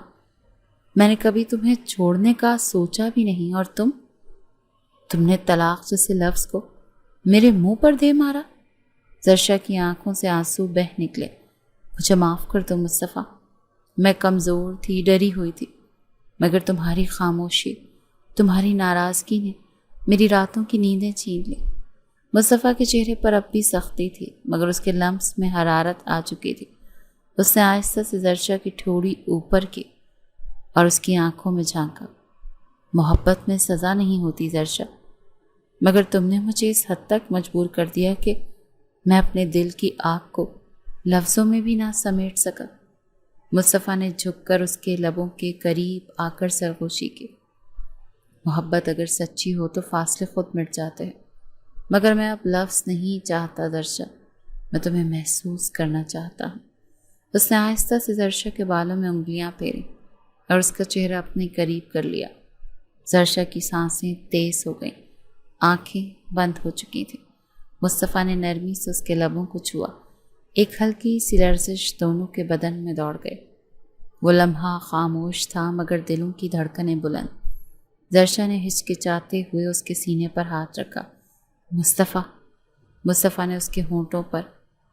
میں نے کبھی تمہیں چھوڑنے کا سوچا بھی نہیں، اور تم نے طلاق جیسے لفظ کو میرے منہ پر دے مارا۔ درشا کی آنکھوں سے آنسو بہہ نکلے۔ مجھے معاف کر دو مصطفیٰ، میں کمزور تھی، ڈری ہوئی تھی، مگر تمہاری خاموشی، تمہاری ناراضگی نے میری راتوں کی نیندیں چھین لی۔ مصطفیٰ کے چہرے پر اب بھی سختی تھی، مگر اس کے لمس میں حرارت آ چکی تھی۔ اس نے آہستہ سے درشا کی ٹھوڑی اوپر کی اور اس کی آنکھوں میں جھانکا۔ محبت میں سزا نہیں ہوتی درشا، مگر تم نے مجھے اس حد تک مجبور کر دیا کہ میں اپنے دل کی آگ کو لفظوں میں بھی نہ سمیٹ سکا۔ مصطفیٰ نے جھک کر اس کے لبوں کے قریب آ کر سرگوشی کی۔ محبت اگر سچی ہو تو فاصلے خود مٹ جاتے ہیں، مگر میں اب لفظ نہیں چاہتا درشا، میں تمہیں محسوس کرنا چاہتا ہوں۔ اس نے آہستہ سے درشا کے بالوں میں انگلیاں پھیری اور اس کا چہرہ اپنے قریب کر لیا۔ درشا کی سانسیں تیز ہو گئیں، آنکھیں بند ہو چکی تھیں۔ مصطفیٰ نے نرمی سے اس کے لبوں کو چھوا۔ ایک ہلکی سی لرزش دونوں کے بدن میں دوڑ گئے۔ وہ لمحہ خاموش تھا، مگر دلوں کی دھڑکنیں بلند۔ درشا نے ہچکچاتے ہوئے اس کے سینے پر ہاتھ رکھا۔ مصطفیٰ نے اس کے ہونٹوں پر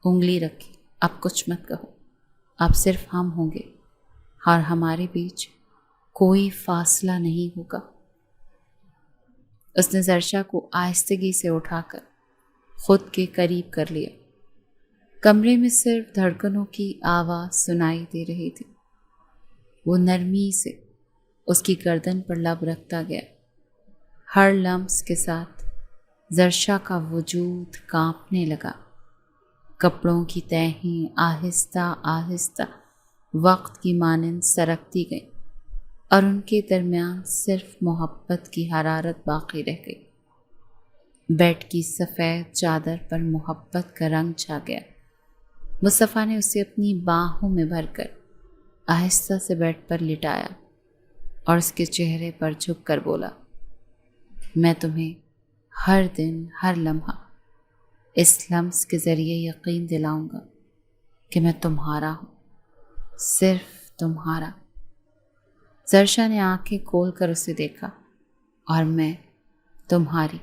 انگلی رکھی۔ اب کچھ مت کہو، اب صرف ہم ہوں گے اور ہمارے بیچ کوئی فاصلہ نہیں ہوگا۔ اس نے درشا کو آہستگی سے اٹھا کر خود کے قریب کر لیا۔ کمرے میں صرف دھڑکنوں کی آواز سنائی دے رہی تھی۔ وہ نرمی سے اس کی گردن پر لب رکھتا گیا۔ ہر لمس کے ساتھ زرشا کا وجود کانپنے لگا، کپڑوں کی تہیں آہستہ آہستہ وقت کی مانند سرکتی گئی اور ان کے درمیان صرف محبت کی حرارت باقی رہ گئی۔ بیڈ کی سفید چادر پر محبت کا رنگ چھا گیا۔ مصطفیٰ نے اسے اپنی باہوں میں بھر کر آہستہ سے بیڈ پر لٹایا اور اس کے چہرے پر جھک کر بولا، میں تمہیں ہر دن ہر لمحہ اس لمس کے ذریعے یقین دلاؤں گا کہ میں تمہارا ہوں، صرف تمہارا۔ زرشا نے آنکھیں کھول کر اسے دیکھا، اور میں تمہاری،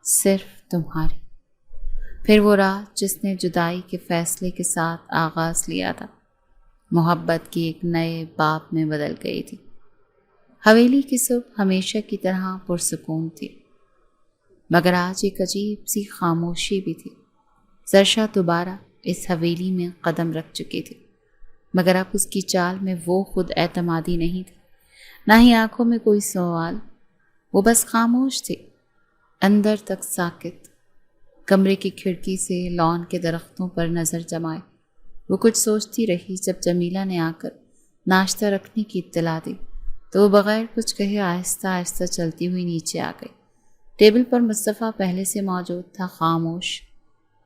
صرف تمہاری۔ پھر وہ رات جس نے جدائی کے فیصلے کے ساتھ آغاز لیا تھا، محبت کی ایک نئے باب میں بدل گئی تھی۔ حویلی کی صبح ہمیشہ کی طرح پرسکون تھی، مگر آج ایک عجیب سی خاموشی بھی تھی۔ زرشا دوبارہ اس حویلی میں قدم رکھ چکی تھی، مگر اب اس کی چال میں وہ خود اعتمادی نہیں تھی، نہ ہی آنکھوں میں کوئی سوال۔ وہ بس خاموش تھی، اندر تک ساکت۔ کمرے کی کھڑکی سے لان کے درختوں پر نظر جمائے وہ کچھ سوچتی رہی۔ جب جمیلہ نے آ کر ناشتہ رکھنے کی اطلاع دی تو وہ بغیر کچھ کہے آہستہ آہستہ چلتی ہوئی نیچے آ گئی۔ ٹیبل پر مصطفیٰ پہلے سے موجود تھا، خاموش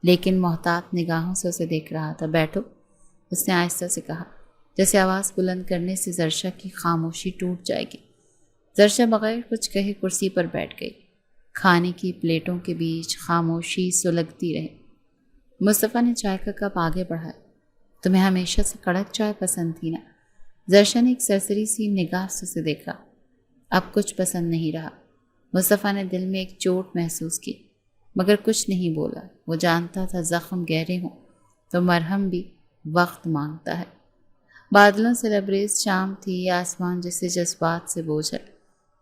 لیکن محتاط نگاہوں سے اسے دیکھ رہا تھا۔ بیٹھو، اس نے آہستہ سے کہا، جیسے آواز بلند کرنے سے زرشا کی خاموشی ٹوٹ جائے گی۔ زرشا بغیر کچھ کہے کرسی پر بیٹھ گئی۔ کھانے کی پلیٹوں کے بیچ خاموشی سلگتی رہی۔ مصطفیٰ نے چائے کا کپ آگے بڑھایا، تمہیں ہمیشہ سے کڑک چائے پسند تھی نا؟ زرشا نے ایک سرسری سی نگاہ سے اسے دیکھا، اب کچھ پسند نہیں رہا۔ مصطفیٰ نے دل میں ایک چوٹ محسوس کی، مگر کچھ نہیں بولا۔ وہ جانتا تھا زخم گہرے ہوں تو مرہم بھی وقت مانگتا ہے۔ بادلوں سے لبریز شام تھی، آسمان جیسے جذبات سے بوجھل۔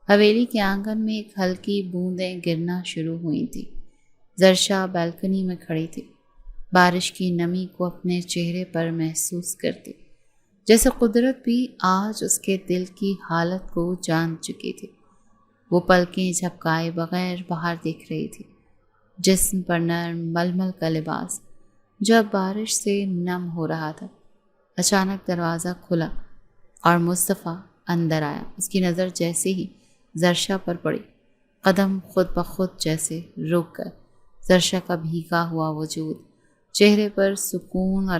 حویلی کے آنگن میں ایک ہلکی بوندیں گرنا شروع ہوئی تھی۔ زرشا بالکنی میں کھڑی تھی، بارش کی نمی کو اپنے چہرے پر محسوس کرتی، جیسے قدرت بھی آج اس کے دل کی حالت کو جان چکی تھی۔ وہ پلکیں جھپکائے بغیر باہر دیکھ رہی تھی، جسم پر نرم ململ کا لباس جو اب بارش سے نم ہو رہا تھا۔ اچانک دروازہ کھلا اور مصطفیٰ اندر آیا۔ اس کی نظر جیسے ہی زرشا پر پڑی، قدم خود بخود جیسے رک گئے۔ زرشا کا بھیگا ہوا وجود، چہرے پر سکون اور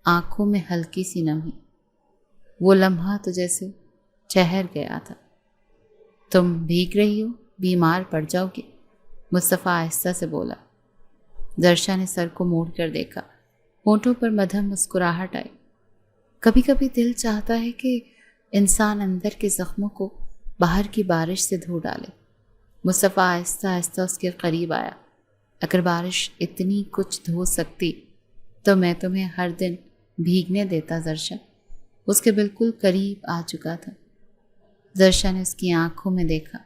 آنکھوں میں ہلکی سی نمی، وہ لمحہ تو جیسے ٹھہر گیا تھا۔ تم بھیگ رہی ہو، بیمار پڑ جاؤ گے، مصطفیٰ آہستہ سے بولا۔ زرشا نے سر کو موڑ کر دیکھا، ہونٹوں پر مدھم مسکراہٹ آئی۔ کبھی کبھی دل چاہتا ہے کہ انسان اندر کے زخموں کو باہر کی بارش سے دھو ڈالے۔ مصطفیٰ آہستہ آہستہ اس کے قریب آیا۔ اگر بارش اتنی کچھ دھو سکتی تو میں تمہیں ہر دن بھیگنے دیتا زرشا۔ اس کے بالکل قریب آ چکا تھا۔ زرشا نے اس کی آنکھوں میں دیکھا،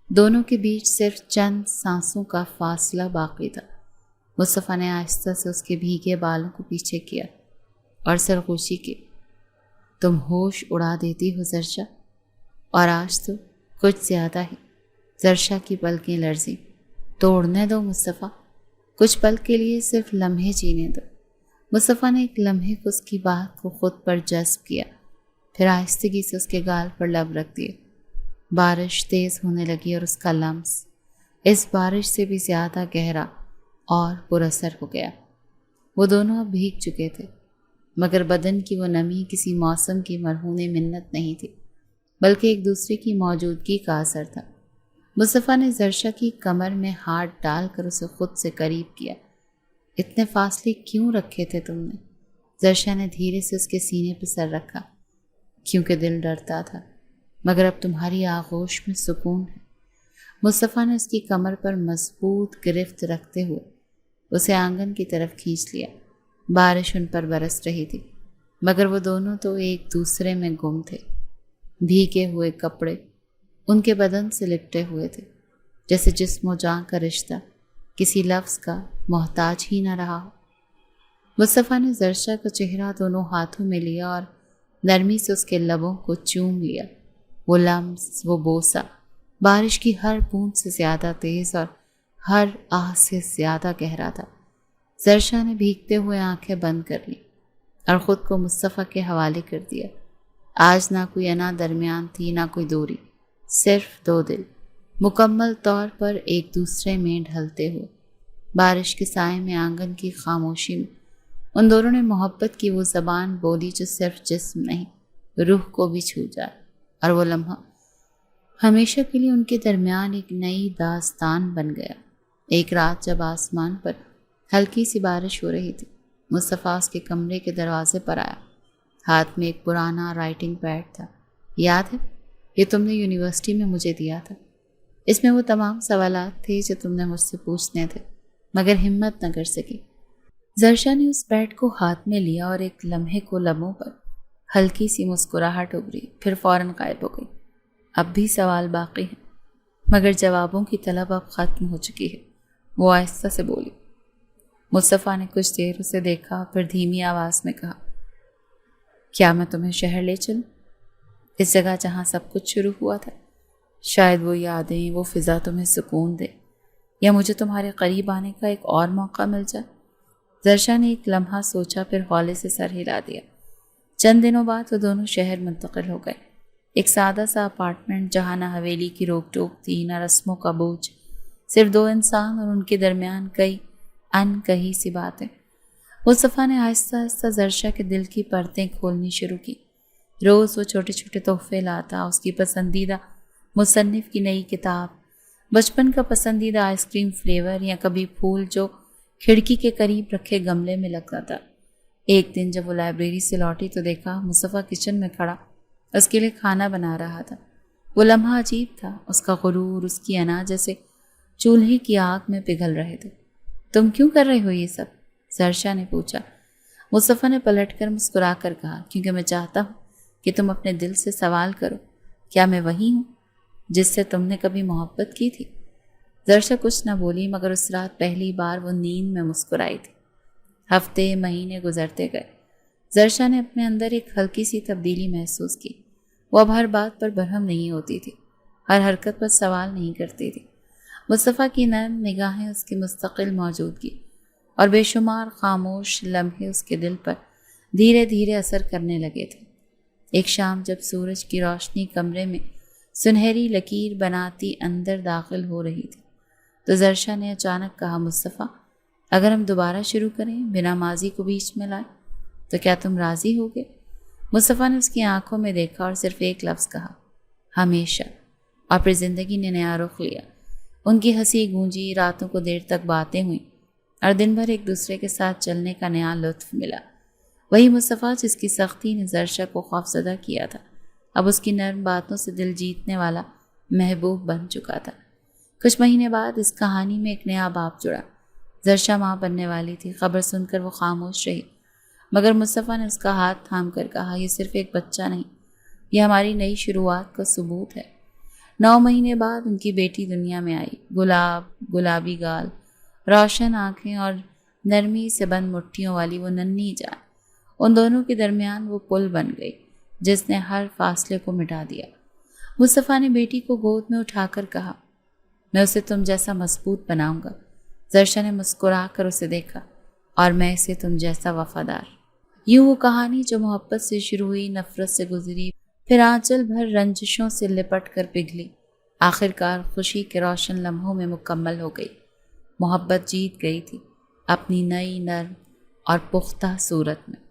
دونوں کے بیچ صرف چند سانسوں کا فاصلہ باقی تھا۔ مصطفیٰ نے آہستہ سے اس کے بھیگے بالوں کو پیچھے کیا اور سرگوشی کی۔ تم ہوش اڑا دیتی ہو زرشا، اور آج تو کچھ زیادہ ہی۔ زرشا کی پلکیں لرزیں۔ توڑنے دو مصطفیٰ، کچھ پل کے لیے صرف لمحے جینے دو۔ مصطفیٰ نے ایک لمحے کو اس کی بات کو خود پر جذب کیا، پھر آہستگی سے اس کے گال پر لب رکھ دیے۔ بارش تیز ہونے لگی اور اس کا لمس اس بارش سے بھی زیادہ گہرا اور پر اثر ہو گیا۔ وہ دونوں اب بھیگ چکے تھے، مگر بدن کی وہ نمی کسی موسم کی مرہون منت نہیں تھی، بلکہ ایک دوسرے کی موجودگی کا اثر تھا۔ مصطفیٰ نے زرشا کی کمر میں ہاتھ ڈال کر اسے خود سے قریب کیا۔ اتنے فاصلے کیوں رکھے تھے تم نے؟ زرشا نے دھیرے سے اس کے سینے پہ سر رکھا۔ کیونکہ دل ڈرتا تھا، مگر اب تمہاری آغوش میں سکون ہے۔ مصطفیٰ نے اس کی کمر پر مضبوط گرفت رکھتے ہوئے اسے آنگن کی طرف کھینچ لیا۔ بارش ان پر برس رہی تھی، مگر وہ دونوں تو ایک دوسرے میں گم تھے۔ بھیگے ہوئے کپڑے ان کے بدن سے لپٹے ہوئے تھے، جیسے جسم و جان کا رشتہ کسی لفظ کا محتاج ہی نہ رہا ہو۔ مصطفیٰ نے زرشا کا چہرہ دونوں ہاتھوں میں لیا اور نرمی سے اس کے لبوں کو چوم لیا۔ وہ لمس، وہ بوسہ بارش کی ہر بوند سے زیادہ تیز اور ہر آہ سے زیادہ گہرا تھا۔ زرشا نے بھیگتے ہوئے آنکھیں بند کر لی اور خود کو مصطفیٰ کے حوالے کر دیا۔ آج نہ کوئی انا درمیان تھی، نہ کوئی دوری، صرف دو دل مکمل طور پر ایک دوسرے میں ڈھلتے ہوئے۔ بارش کے سائے میں، آنگن کی خاموشی میں، ان دونوں نے محبت کی وہ زبان بولی جو صرف جسم نہیں، روح کو بھی چھو جائے۔ اور وہ لمحہ ہمیشہ کے لیے ان کے درمیان ایک نئی داستان بن گیا۔ ایک رات جب آسمان پر ہلکی سی بارش ہو رہی تھی، مصطفیٰ اس کے کمرے کے دروازے پر آیا۔ ہاتھ میں ایک پرانا رائٹنگ پیڈ تھا۔ یاد ہے؟ یہ تم نے یونیورسٹی میں مجھے دیا تھا۔ اس میں وہ تمام سوالات تھے جو تم نے مجھ سے پوچھنے تھے مگر ہمت نہ کر سکی۔ زرشا نے اس پیڈ کو ہاتھ میں لیا اور ایک لمحے کو لبوں پر ہلکی سی مسکراہٹ ابھری، پھر فوراً غائب ہو گئی۔ اب بھی سوال باقی ہیں مگر جوابوں کی طلب اب ختم ہو چکی ہے، وہ آہستہ سے بولی۔ مصطفیٰ نے کچھ دیر اسے دیکھا، پھر دھیمی آواز میں کہا، کیا میں تمہیں شہر لے چلوں؟ اس جگہ جہاں سب کچھ شروع ہوا تھا۔ شاید وہ یادیں، وہ فضا تمہیں سکون دے، یا مجھے تمہارے قریب آنے کا ایک اور موقع مل جائے۔ زرشا نے ایک لمحہ سوچا، پھر ہولے سے سر ہلا دیا۔ چند دنوں بعد وہ دونوں شہر منتقل ہو گئے۔ ایک سادہ سا اپارٹمنٹ جہاں نہ حویلی کی روک ٹوک تھی، نہ رسموں کا بوجھ، صرف دو انسان اور ان کے درمیان کئی ان کہی سی باتیں۔ مصطفیٰ نے آہستہ آہستہ زرشا کے دل کی پرتیں کھولنی شروع کی۔ روز وہ چھوٹے چھوٹے تحفے لاتا، اس کی پسندیدہ مصنف کی نئی کتاب، بچپن کا پسندیدہ آئس کریم فلیور، یا کبھی پھول جو کھڑکی کے قریب رکھے گملے میں لگتا تھا۔ ایک دن جب وہ لائبریری سے لوٹی تو دیکھا مصطفیٰ کچن میں کھڑا اس کے لیے کھانا بنا رہا تھا۔ وہ لمحہ عجیب تھا، اس کا غرور، اس کی انا جیسے چولہے کی آگ میں پگھل رہے تھے۔ تم کیوں کر رہے ہو یہ سب؟ زرشا نے پوچھا۔ مصطفیٰ نے پلٹ کر مسکرا کر کہا، کیونکہ میں چاہتا ہوں کہ تم اپنے دل سے سوال کرو، کیا میں وہی ہوں جس سے تم نے کبھی محبت کی تھی؟ زرشا کچھ نہ بولی مگر اس رات پہلی بار وہ نیند میں مسکرائی تھی۔ ہفتے مہینے گزرتے گئے، زرشا نے اپنے اندر ایک ہلکی سی تبدیلی محسوس کی۔ وہ اب ہر بات پر برہم نہیں ہوتی تھی، ہر حرکت پر سوال نہیں کرتی تھی۔ مصطفیٰ کی نرم نگاہیں، اس کی مستقل موجودگی اور بے شمار خاموش لمحے اس کے دل پر دھیرے دھیرے اثر کرنے لگے تھے۔ ایک شام جب سورج کی روشنی کمرے میں سنہری لکیر بناتی اندر داخل ہو رہی تھی تو زرشا نے اچانک کہا، مصطفیٰ اگر ہم دوبارہ شروع کریں بنا ماضی کو بیچ میں لائیں تو کیا تم راضی ہوگے؟ مصطفیٰ نے اس کی آنکھوں میں دیکھا اور صرف ایک لفظ کہا، ہمیشہ۔ اور پھر زندگی نے نیا رخ لیا۔ ان کی ہنسی گونجی، راتوں کو دیر تک باتیں ہوئیں اور دن بھر ایک دوسرے کے ساتھ چلنے کا نیا لطف ملا۔ وہی مصطفیٰ جس کی سختی نے زرشا کو خوفزدہ کیا تھا، اب اس کی نرم باتوں سے دل جیتنے والا محبوب بن چکا تھا۔ کچھ مہینے بعد اس کہانی میں ایک نیا باپ جڑا۔ زرشا ماں بننے والی تھی۔ خبر سن کر وہ خاموش رہی مگر مصطفیٰ نے اس کا ہاتھ تھام کر کہا، یہ صرف ایک بچہ نہیں، یہ ہماری نئی شروعات کا ثبوت ہے۔ 9 مہینے بعد ان کی بیٹی دنیا میں آئی۔ گلابی گال، روشن آنکھیں اور نرمی سے بند مٹھیوں والی وہ ننھی جان، ان دونوں کے درمیان وہ پل بن گئی جس نے ہر فاصلے کو مٹا دیا۔ مصطفیٰ نے بیٹی کو گود میں اٹھا کر کہا، میں اسے تم جیسا مضبوط بناؤں گا۔ زرشا نے مسکرا کر اسے دیکھا، اور میں اسے تم جیسا وفادار۔ یوں وہ کہانی جو محبت سے شروع ہوئی، نفرت سے گزری، پھر آنچل بھر رنجشوں سے لپٹ کر پگھلی، آخرکار خوشی کے روشن لمحوں میں مکمل ہو گئی۔ محبت جیت گئی تھی اپنی نئی نرم اور پختہ صورت میں۔